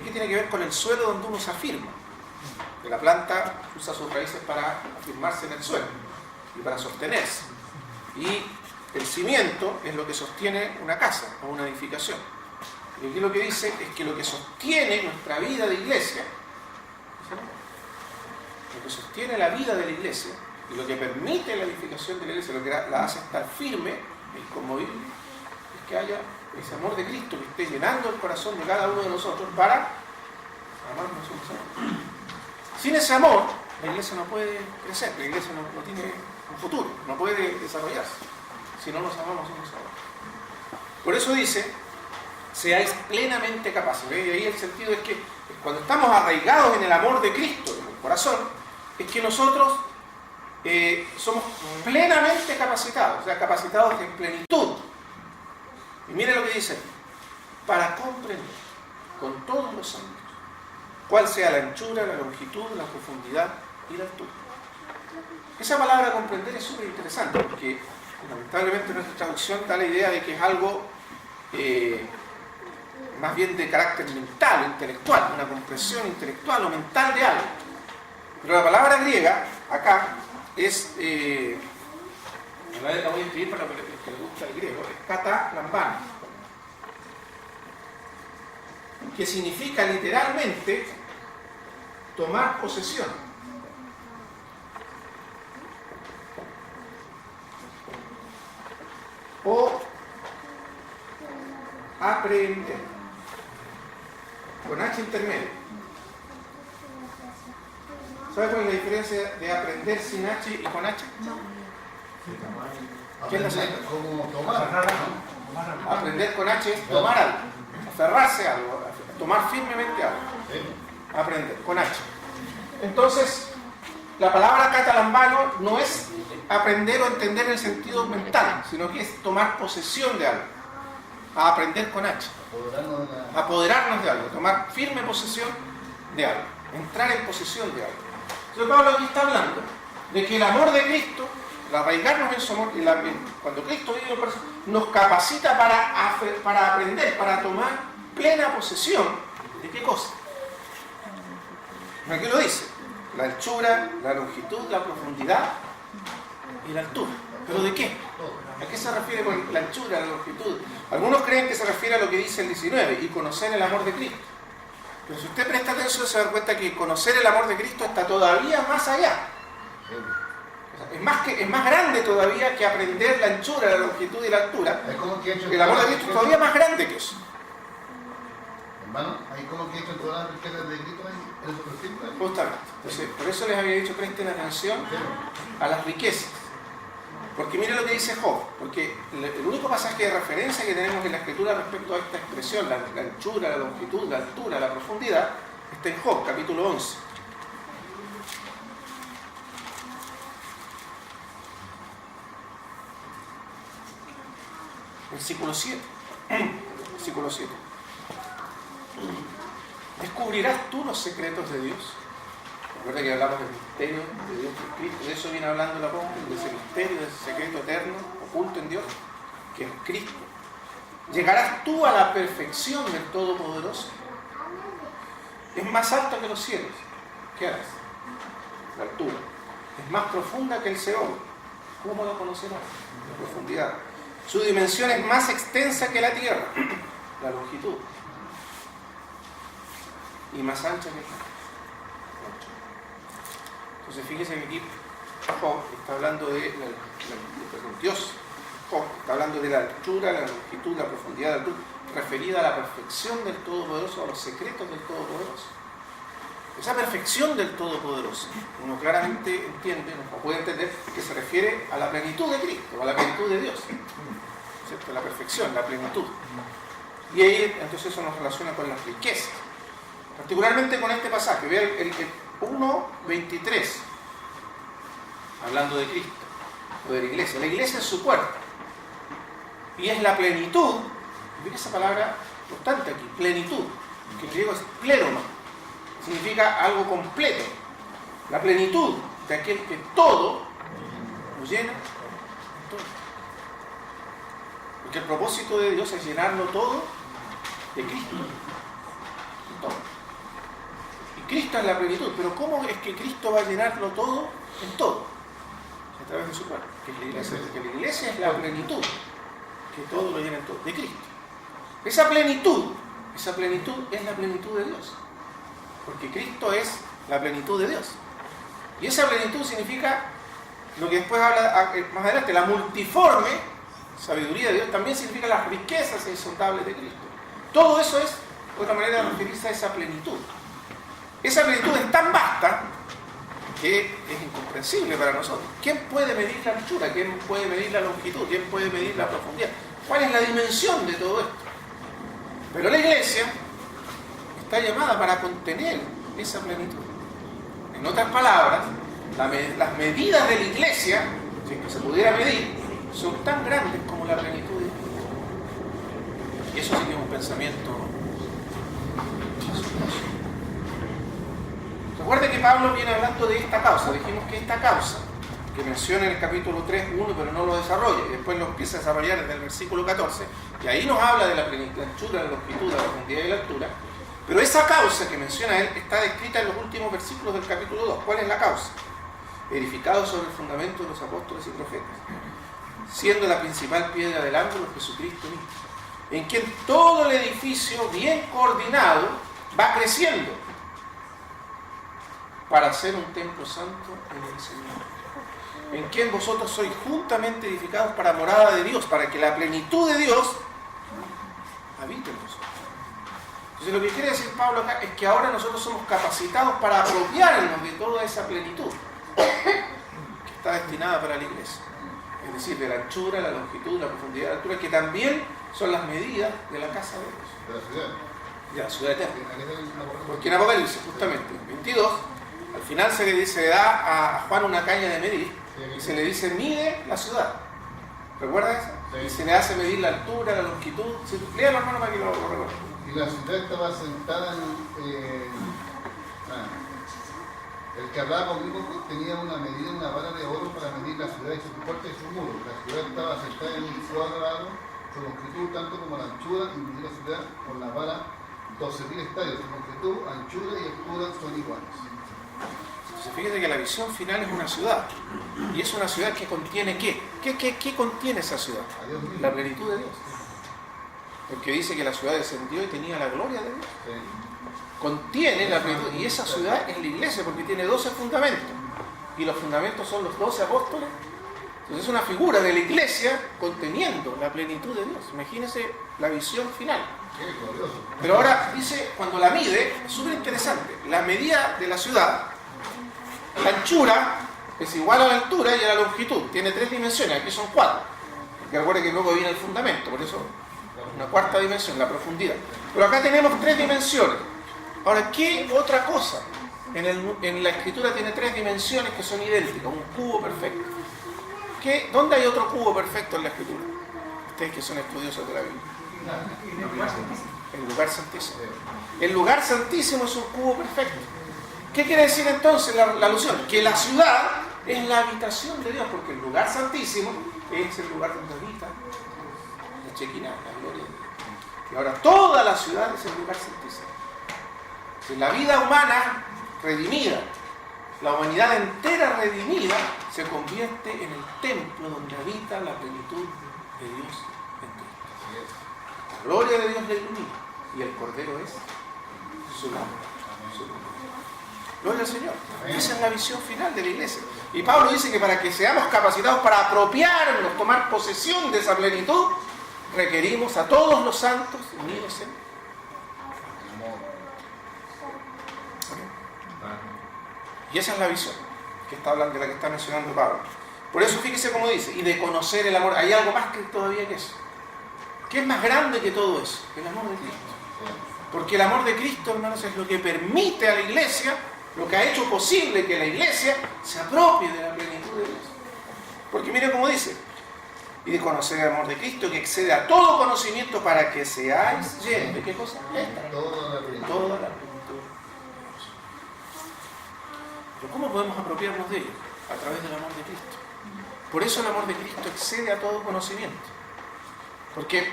¿Y qué tiene que ver con el suelo donde uno se afirma? Que la planta usa sus raíces para afirmarse en el suelo y para sostenerse. Y el cimiento es lo que sostiene una casa o una edificación. Y aquí lo que dice es que lo que sostiene nuestra vida de iglesia, lo que sostiene la vida de la iglesia, y lo que permite la edificación de la iglesia, lo que la hace estar firme e inconmovible, es que haya ese amor de Cristo que esté llenando el corazón de cada uno de nosotros para amarnos unos a otros. Sin ese amor, la iglesia no puede crecer, la iglesia no tiene un futuro, no puede desarrollarse, si no nos amamos unos a otros. Por eso dice, seáis plenamente capaces. ¿Ve? Y ahí el sentido es que cuando estamos arraigados en el amor de Cristo, en el corazón, es que nosotros somos plenamente capacitados, o sea, capacitados en plenitud. Y mire lo que dice, para comprender con todos los ámbitos cuál sea la anchura, la longitud, la profundidad y la altura. Esa palabra comprender es súper interesante porque lamentablemente nuestra traducción da la idea de que es algo más bien de carácter mental, intelectual, una comprensión intelectual o mental de algo. Pero la palabra griega acá es, la voy a escribir para los que les gusta el griego, es kata lambano, que significa literalmente tomar posesión. O aprender, con H intermedio. ¿Sabe cuál es la diferencia de aprender sin H y con H? No. ¿Quién la sabe? Como tomar. Aprender con H es tomar algo, aferrarse a algo, tomar firmemente algo. Aprender con H. Entonces, la palabra catalambano no es aprender o entender en el sentido mental, sino que es tomar posesión de algo. A aprender con H. Apoderarnos de algo, tomar firme posesión de algo, entrar en posesión de algo. Entonces Pablo aquí está hablando de que el amor de Cristo, el arraigarnos en su amor, cuando Cristo vive en nosotros, nos capacita para aprender, para tomar plena posesión de qué cosa. Aquí lo dice, la anchura, la longitud, la profundidad y la altura. ¿Pero de qué? ¿A qué se refiere con la anchura, la longitud? Algunos creen que se refiere a lo que dice el 19, y conocer el amor de Cristo. Pero si usted presta atención se da cuenta que conocer el amor de Cristo está todavía más allá. O sea, es más grande todavía que aprender la anchura, la longitud y la altura. El amor de Cristo es todavía más grande que eso. Hermano, ahí como que he hecho en todas las riquezas de Cristo en el versículo. Justamente. Entonces, por eso les había dicho, presten atención a las riquezas. Porque mire lo que dice Job, porque el único pasaje de referencia que tenemos en la Escritura respecto a esta expresión, la anchura, la longitud, la altura, la profundidad, está en Job, capítulo 11. Versículo 7. Versículo 7. ¿Descubrirás tú los secretos de Dios? Recuerda que hablamos del misterio de Dios en Cristo, de eso viene hablando el apóstol, de ese misterio, de ese secreto eterno, oculto en Dios, que es Cristo. ¿Llegarás tú a la perfección del Todopoderoso? Es más alto que los cielos. ¿Qué harás? La altura. Es más profunda que el Seol. ¿Cómo lo conocerás? La profundidad. Su dimensión es más extensa que la tierra, la longitud. Y más ancha que el mar. Entonces fíjese que aquí Job está hablando de Dios ¿Cómo? Está hablando de la altura, la longitud, la profundidad, la altura, referida a la perfección del Todopoderoso, a los secretos del Todopoderoso. Esa perfección del Todopoderoso, uno claramente entiende, o puede entender, que se refiere a la plenitud de Cristo, a la plenitud de Dios, ¿cierto? La perfección, la plenitud. Y ahí entonces eso nos relaciona con las riquezas, particularmente con este pasaje. Vea el 1:23, hablando de Cristo, o de la iglesia. La iglesia es su cuerpo, y es la plenitud. Mira esa palabra importante aquí, plenitud, que en griego es pleroma. Significa algo completo, la plenitud de aquel que todo lo llena todo. Porque el propósito de Dios es llenarlo todo de Cristo. Todo. Y Cristo es la plenitud, pero ¿cómo es que Cristo va a llenarlo todo en todo? A través de su cuerpo, que es la iglesia. Que la iglesia es la plenitud, que todo lo llena en todo, de Cristo. Esa plenitud es la plenitud de Dios. Porque Cristo es la plenitud de Dios. Y esa plenitud significa lo que después habla más adelante, la multiforme sabiduría de Dios, también significa las riquezas insondables de Cristo. Todo eso es otra manera de referirse a esa plenitud. Esa plenitud es tan vasta que es incomprensible para nosotros. ¿Quién puede medir la anchura? ¿Quién puede medir la longitud? ¿Quién puede medir la profundidad? ¿Cuál es la dimensión de todo esto? Pero la iglesia está llamada para contener esa plenitud. En otras palabras, las medidas de la iglesia, si es que se pudiera medir, son tan grandes como la plenitud de Dios. Y eso sí que es un pensamiento asombroso. Recuerden que Pablo viene hablando de esta causa. Dijimos que esta causa, que menciona en el capítulo 3:1, pero no lo desarrolla, y después lo empieza a desarrollar desde el versículo 14, y ahí nos habla de la plenitud, la anchura, la longitud, la profundidad y la altura. Pero esa causa que menciona él está descrita en los últimos versículos del capítulo 2. ¿Cuál es la causa? Edificado sobre el fundamento de los apóstoles y profetas, siendo la principal piedra del ángulo Jesucristo mismo, en quien todo el edificio bien coordinado va creciendo para ser un templo santo en el Señor, en quien vosotros sois juntamente edificados para morada de Dios, para que la plenitud de Dios habite en vosotros. Entonces lo que quiere decir Pablo acá es que ahora nosotros somos capacitados para apropiarnos de toda esa plenitud que está destinada para la iglesia. Es decir, de la anchura, la longitud, la profundidad, la altura, que también son las medidas de la casa de Dios. De la ciudad. De la ciudad eterna. Porque en Apocalipsis, justamente, 22, al final se le da a Juan una caña de medir y se le dice, mide la ciudad. ¿Recuerda eso? Sí. Y se le hace medir la altura, la longitud. Léalo, hermano, para que lo recuerde. Y la ciudad estaba sentada el que hablaba conmigo tenía una medida, una vara de oro para medir la ciudad y su puerta y su muro. La ciudad estaba sentada en un cuadrado, su longitud tanto como la anchura, y medir la ciudad con la vara 12.000 estadios. Su longitud, anchura y altura son iguales. Entonces, fíjate que la visión final es una ciudad. Y es una ciudad que contiene ¿qué? ¿Qué contiene esa ciudad? La plenitud de Dios. Porque dice que la ciudad descendió y tenía la gloria de Dios. Sí. Contiene la plenitud. Y esa ciudad es la iglesia porque tiene 12 fundamentos. Y los fundamentos son los 12 apóstoles. Entonces es una figura de la iglesia conteniendo la plenitud de Dios. Imagínense la visión final. Pero ahora dice, cuando la mide, es súper interesante. La medida de la ciudad, la anchura es igual a la altura y a la longitud. Tiene 3 dimensiones, aquí son 4. Porque recuerden que luego viene el fundamento, por eso una cuarta dimensión, la profundidad. Pero acá tenemos 3 dimensiones. Ahora, ¿qué otra cosa? En la escritura tiene 3 dimensiones que son idénticas, un cubo perfecto. ¿Dónde hay otro cubo perfecto en la escritura? Ustedes que son estudiosos de la Biblia. El lugar santísimo. El lugar santísimo es un cubo perfecto. ¿Qué quiere decir entonces la alusión? Que la ciudad es la habitación de Dios, porque el lugar santísimo es el lugar donde habita la Shekinah, la gloria de Dios. Y ahora toda la ciudad es el lugar santísimo. Si la vida humana redimida, la humanidad entera redimida, se convierte en el templo donde habita la plenitud de Dios en Cristo. La gloria de Dios le ilumina y el Cordero es su lámpara. Gloria al Señor. Esa es la visión final de la iglesia. Y Pablo dice que para que seamos capacitados para apropiarnos, tomar posesión de esa plenitud, requerimos a todos los santos unidos en Y esa es la visión que está hablando, de la que está mencionando Pablo. Por eso fíjese cómo dice, y de conocer el amor. Hay algo más que todavía que eso. ¿Qué es más grande que todo eso? El amor de Cristo. Porque el amor de Cristo, hermanos, es lo que permite a la iglesia, lo que ha hecho posible que la iglesia se apropie de la plenitud de Dios. Porque mire cómo dice, y de conocer el amor de Cristo que excede a todo conocimiento para que seáis llenos. ¿De qué cosa? Toda la plenitud. Toda la plenitud. Pero ¿cómo podemos apropiarnos de ello? A través del amor de Cristo. Por eso el amor de Cristo excede a todo conocimiento. Porque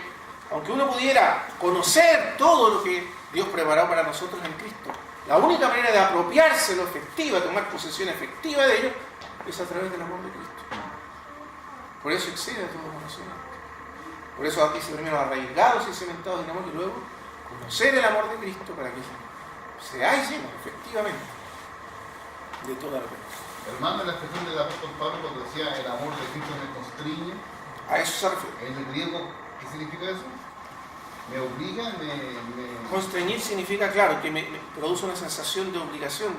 aunque uno pudiera conocer todo lo que Dios preparó para nosotros en Cristo, la única manera de apropiárselo efectiva, de tomar posesión efectiva de ello, es a través del amor de Cristo. Por eso excede a todo conocimiento. Por eso aquí se primero arraigados y cementados en amor y luego conocer el amor de Cristo para que seáis llenos efectivamente de toda la plenitud. Hermano, la expresión del apóstol Pablo cuando decía el amor de Cristo me constriñe, A eso se refiere. en el griego, ¿qué significa eso? Me obliga, me... Constreñir significa, claro, que me produce una sensación de obligación,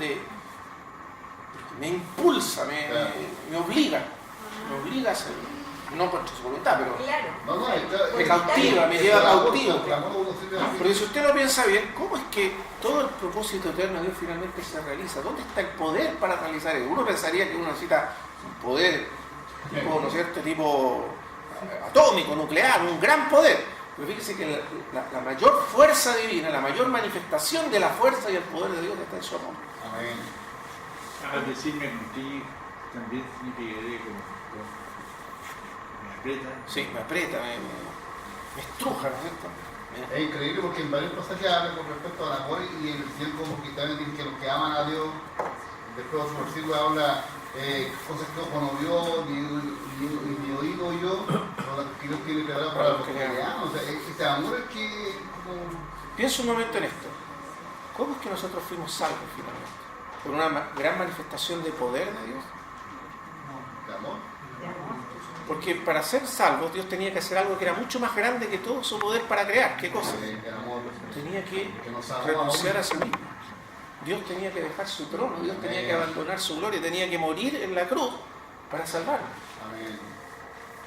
me impulsa, me obliga a hacerlo. No por su voluntad, pero No, me cautiva, me lleva cautivo. El amor uno sirve así. Porque si usted lo piensa bien, ¿cómo es que todo el propósito eterno de Dios finalmente se realiza? ¿Dónde está el poder para realizar eso? Uno pensaría que uno necesita un poder, tipo, ¿no es cierto?, tipo atómico, nuclear, un gran poder. Pero fíjese que la mayor fuerza divina, la mayor manifestación de la fuerza y el poder de Dios está en su amor. Amén. Al decirme contigo, también significaría como me aprieta. Sí, me aprieta, me estruja, ¿no es cierto? Es increíble porque en varios pasajes habla con respecto al amor y en el cielo como que también dice que los que aman a Dios, después otro versículo habla cosas que ojo no vio, ni oído yo, que Dios tiene preparado para los que le aman. O sea, ese amor es que como... Piensa un momento en esto. ¿Cómo es que nosotros fuimos salvos finalmente? ¿Por una gran manifestación de poder de Dios? ¿De amor? Porque para ser salvos Dios tenía que hacer algo que era mucho más grande que todo su poder para crear. ¿Qué cosa? El amor. Tenía que nos amó renunciar aún. a sí mismo. Dios tenía que dejar su trono, Dios tenía que abandonar su gloria, tenía que morir en la cruz para salvarnos. Amén.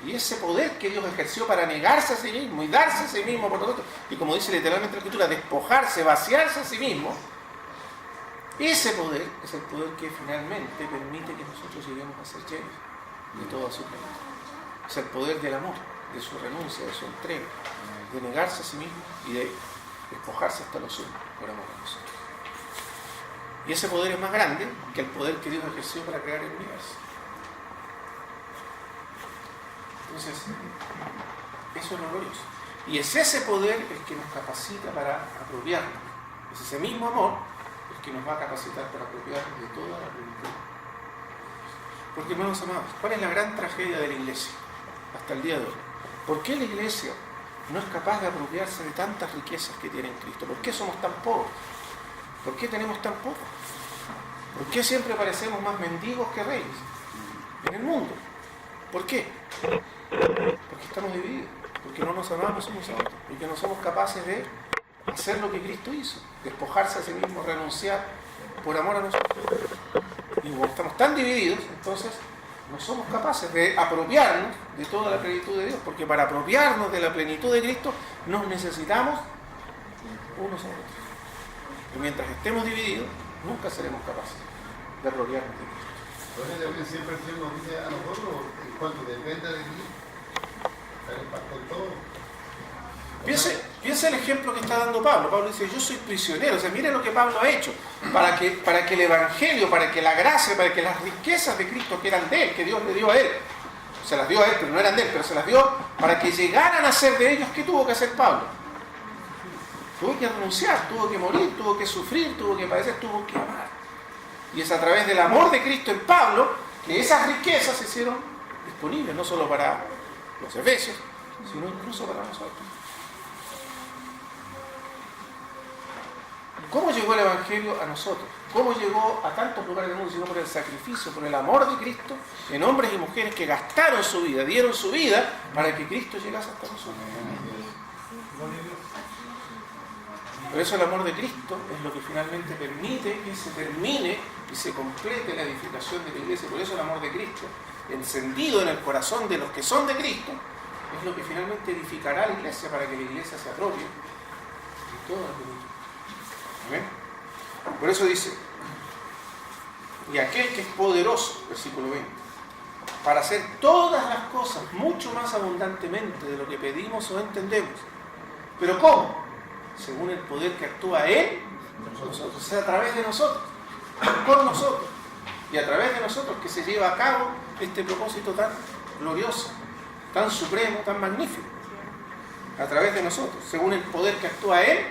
Y ese poder que Dios ejerció para negarse a sí mismo y darse a sí mismo por nosotros, y como dice literalmente la Escritura, despojarse, vaciarse a sí mismo, ese poder es el poder que finalmente permite que nosotros lleguemos a ser llenos de toda su plenitud. Es el poder del amor, de su renuncia, de su entrega, de negarse a sí mismo y de despojarse hasta lo sumo por amor a nosotros. Y ese poder es más grande que el poder que Dios ejerció para crear el universo. Entonces, eso es lo glorioso. Y es ese poder el que nos capacita para apropiarnos. Es ese mismo amor el que nos va a capacitar para apropiarnos de toda la plenitud. Porque, hermanos amados, ¿cuál es la gran tragedia de la iglesia hasta el día de hoy? ¿Por qué la iglesia no es capaz de apropiarse de tantas riquezas que tiene en Cristo? ¿Por qué somos tan pobres? ¿Por qué tenemos tan poco? ¿Por qué siempre parecemos más mendigos que reyes en el mundo? ¿Por qué? Porque estamos divididos, porque no nos amamos unos a otros, porque no somos capaces de hacer lo que Cristo hizo, despojarse a sí mismo, renunciar por amor a nosotros. Y como estamos tan divididos, entonces no somos capaces de apropiarnos de toda la plenitud de Dios, porque para apropiarnos de la plenitud de Cristo nos necesitamos unos a otros. Y mientras estemos divididos, nunca seremos capaces de apropiarnos de Cristo. Entonces también siempre el Señor nos dice a nosotros, en cuanto dependa de ti, el pastor todo. Piensa el ejemplo que está dando Pablo. Pablo dice, yo soy prisionero. O sea, mire lo que Pablo ha hecho para que el Evangelio, para que la gracia, para que las riquezas de Cristo que eran de él, que Dios le dio a él, se las dio a él, pero no eran de él, pero se las dio para que llegaran a ser de ellos. ¿Qué tuvo que hacer Pablo? Tuvo que renunciar, tuvo que morir, tuvo que sufrir, tuvo que padecer, tuvo que amar. Y es a través del amor de Cristo en Pablo que esas riquezas se hicieron disponibles, no solo para los efesios, sino incluso para nosotros. ¿Cómo llegó el Evangelio a nosotros? cómo llegó a tantos lugares del mundo, sino por el sacrificio, por el amor de Cristo en hombres y mujeres que gastaron su vida, dieron su vida para que Cristo llegase hasta nosotros. Por eso el amor de Cristo es lo que finalmente permite que se termine y se complete la edificación de la iglesia. Por eso el amor de Cristo, encendido en el corazón de los que son de Cristo, es lo que finalmente edificará a la iglesia para que la iglesia se apropie de todas las virtudes. ¿Amén? Por eso dice, y aquel que es poderoso, versículo 20, para hacer todas las cosas mucho más abundantemente de lo que pedimos o entendemos. ¿Pero cómo? Según el poder que actúa Él, nosotros, o sea, a través de nosotros, con nosotros, y a través de nosotros que se lleva a cabo este propósito tan glorioso, tan supremo, tan magnífico, a través de nosotros, según el poder que actúa Él,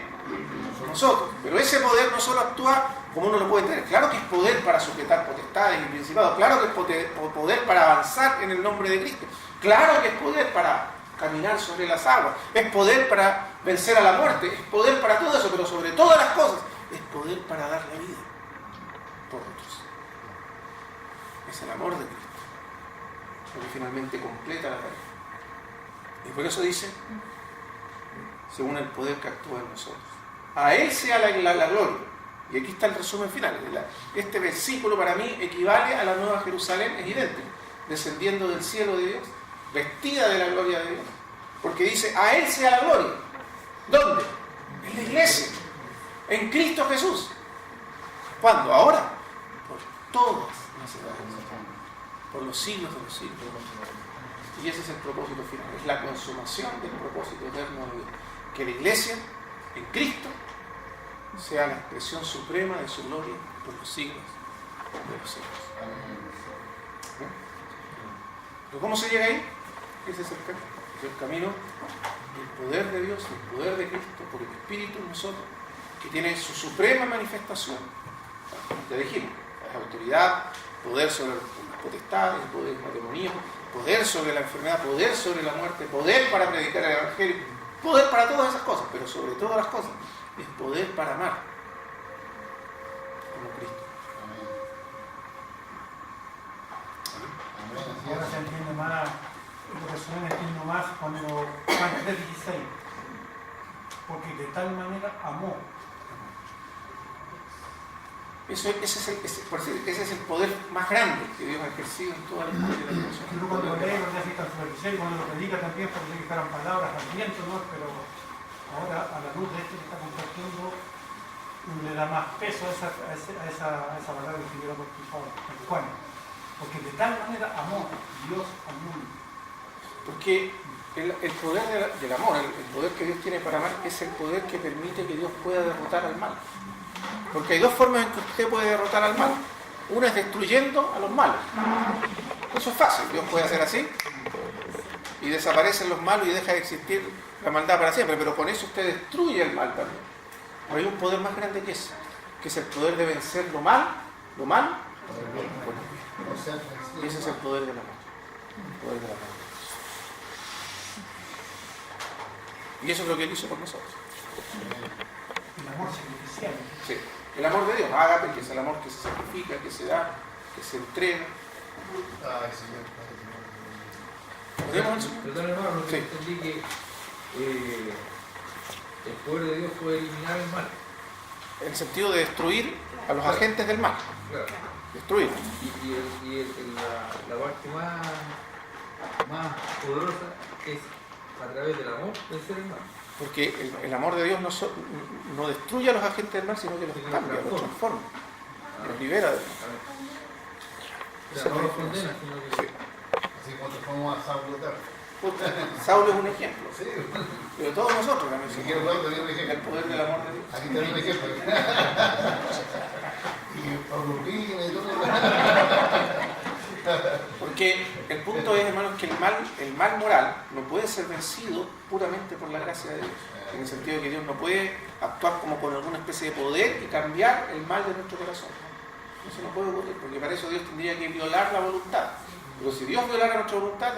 nosotros. Pero ese poder no solo actúa como uno lo puede tener, claro que es poder para sujetar potestades y principados, claro que es poder para avanzar en el nombre de Cristo, claro que es poder para caminar sobre las aguas, es poder para vencer a la muerte, es poder para todo eso, pero sobre todas las cosas, es poder para dar la vida por otros. Es el amor de Cristo, lo que finalmente completa la tarea. Y por eso dice, según el poder que actúa en nosotros. A Él sea la gloria. Y aquí está el resumen final. Este versículo para mí equivale a la Nueva Jerusalén, es idéntico, descendiendo del cielo de Dios, vestida de la gloria de Dios, porque dice, a Él sea la gloria. ¿Dónde? En la iglesia, en Cristo Jesús. ¿Cuándo? Ahora, por todas las edades, por los siglos de los siglos. Y ese es el propósito final, es la consumación del propósito eterno de Dios, que la iglesia en Cristo sea la expresión suprema de su gloria por los siglos de los siglos. ¿Pero cómo se llega ahí? Ese es el camino del poder de Dios, del poder de Cristo, por el Espíritu en nosotros, que tiene su suprema manifestación. Ya dijimos, es autoridad, poder sobre las potestades, poder demoníaco, poder sobre la enfermedad, poder sobre la muerte, poder para predicar el Evangelio, poder para todas esas cosas, pero sobre todas las cosas es poder para amar como Cristo. Ahora se entiende más, lo personal entiendo más cuando Juan 3:16, porque de tal manera amó. Ese es el poder más grande que Dios ha ejercido en toda la historia de la creación. Yo cuando lo leo, ya está superficial, cuando lo predica también, porque sé que fueran palabras al viento, ¿no? Pero ahora, a la luz de esto que está compartiendo, le da más peso a esa palabra que escribió el apóstol Juan. Porque de tal manera amó Dios al mundo. Porque el poder del amor, el poder que Dios tiene para amar, es el poder que permite que Dios pueda derrotar al mal. Porque hay dos formas en que usted puede derrotar al mal. Una es destruyendo a los malos. Eso es fácil, Dios puede hacer así y desaparecen los malos y deja de existir la maldad para siempre, pero con eso usted destruye el mal también. Pero hay un poder más grande que ese, que es el poder de vencer lo mal con el bien. Y ese es el poder del amor. El poder del amor. Y eso es lo que Él hizo por nosotros. El amor sacrificial. Sí. El amor de Dios, ágape, que es el amor que se sacrifica, que se da, que se entrega. ¿Podemos? Perdón, hermano, lo que Sí. entendí que el poder de Dios puede eliminar el mal. En el sentido de destruir a los agentes del mal. Claro. Destruir. La parte más poderosa es a través del amor vencer el mal. Porque el amor de Dios no destruye a los agentes del mal, sino que los cambia, los transforma, los libera de O sea, no los condena, sino que... Sí. Así como transformamos a Saulo Tarso. Saulo es un ejemplo, Sí, pero todos nosotros también si somos quiero hablar, tenía un el ejemplo. poder del amor de Dios. Aquí tenemos un ejemplo. Y Pablo Rubina y todo. Porque el punto es, hermanos, que el mal moral no puede ser vencido puramente por la gracia de Dios. En el sentido de que Dios no puede actuar como con alguna especie de poder y cambiar el mal de nuestro corazón. Eso no puede ocurrir, porque para eso Dios tendría que violar la voluntad. Pero si Dios violara nuestra voluntad,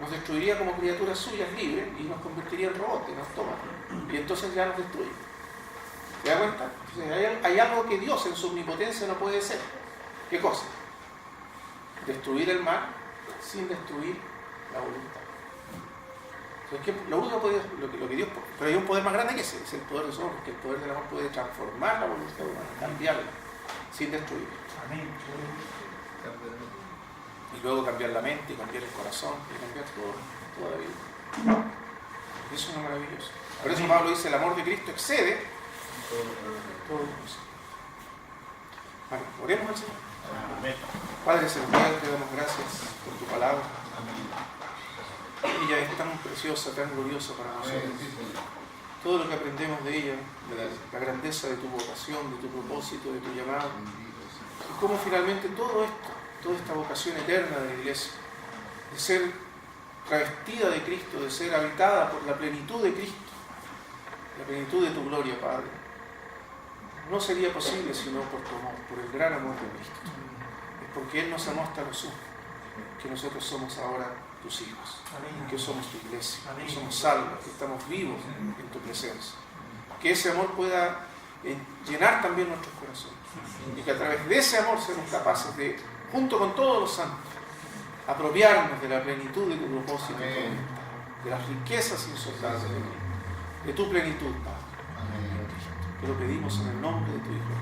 nos destruiría como criaturas suyas libres y nos convertiría en robots, en autómatas. Y entonces ya nos destruye. ¿Te das cuenta? Entonces, hay algo que Dios en su omnipotencia no puede hacer. ¿Qué cosa? Destruir el mal sin destruir la voluntad. Entonces, lo único lo que Dios, pero hay un poder más grande que ese, es el poder de su amor, porque el poder del amor puede transformar la voluntad humana, cambiarla, sin destruirla. Amén. Y luego cambiar la mente, cambiar el corazón, y cambiar toda la vida. Eso es maravilloso. Por eso Pablo dice, el amor de Cristo excede todo eso. Bueno, oremos al Señor. Amén. Padre Celestial, te damos gracias por tu palabra. Ella es tan preciosa, tan gloriosa para nosotros. Todo lo que aprendemos de ella, de la grandeza de tu vocación, de tu propósito, de tu llamado. Y cómo finalmente todo esto, toda esta vocación eterna de la Iglesia, de ser travestida de Cristo, de ser habitada por la plenitud de Cristo, la plenitud de tu gloria, Padre, no sería posible sino por tu amor, por el gran amor de Cristo. Es porque Él nos amó hasta lo sumo, que nosotros somos ahora tus hijos, que somos tu iglesia, que somos salvos, que estamos vivos en tu presencia. Que ese amor pueda llenar también nuestros corazones y que a través de ese amor seamos capaces de, junto con todos los santos, apropiarnos de la plenitud de tu propósito, de las riquezas insondables de tu plenitud, Padre. Te lo pedimos en el nombre de tu Hijo.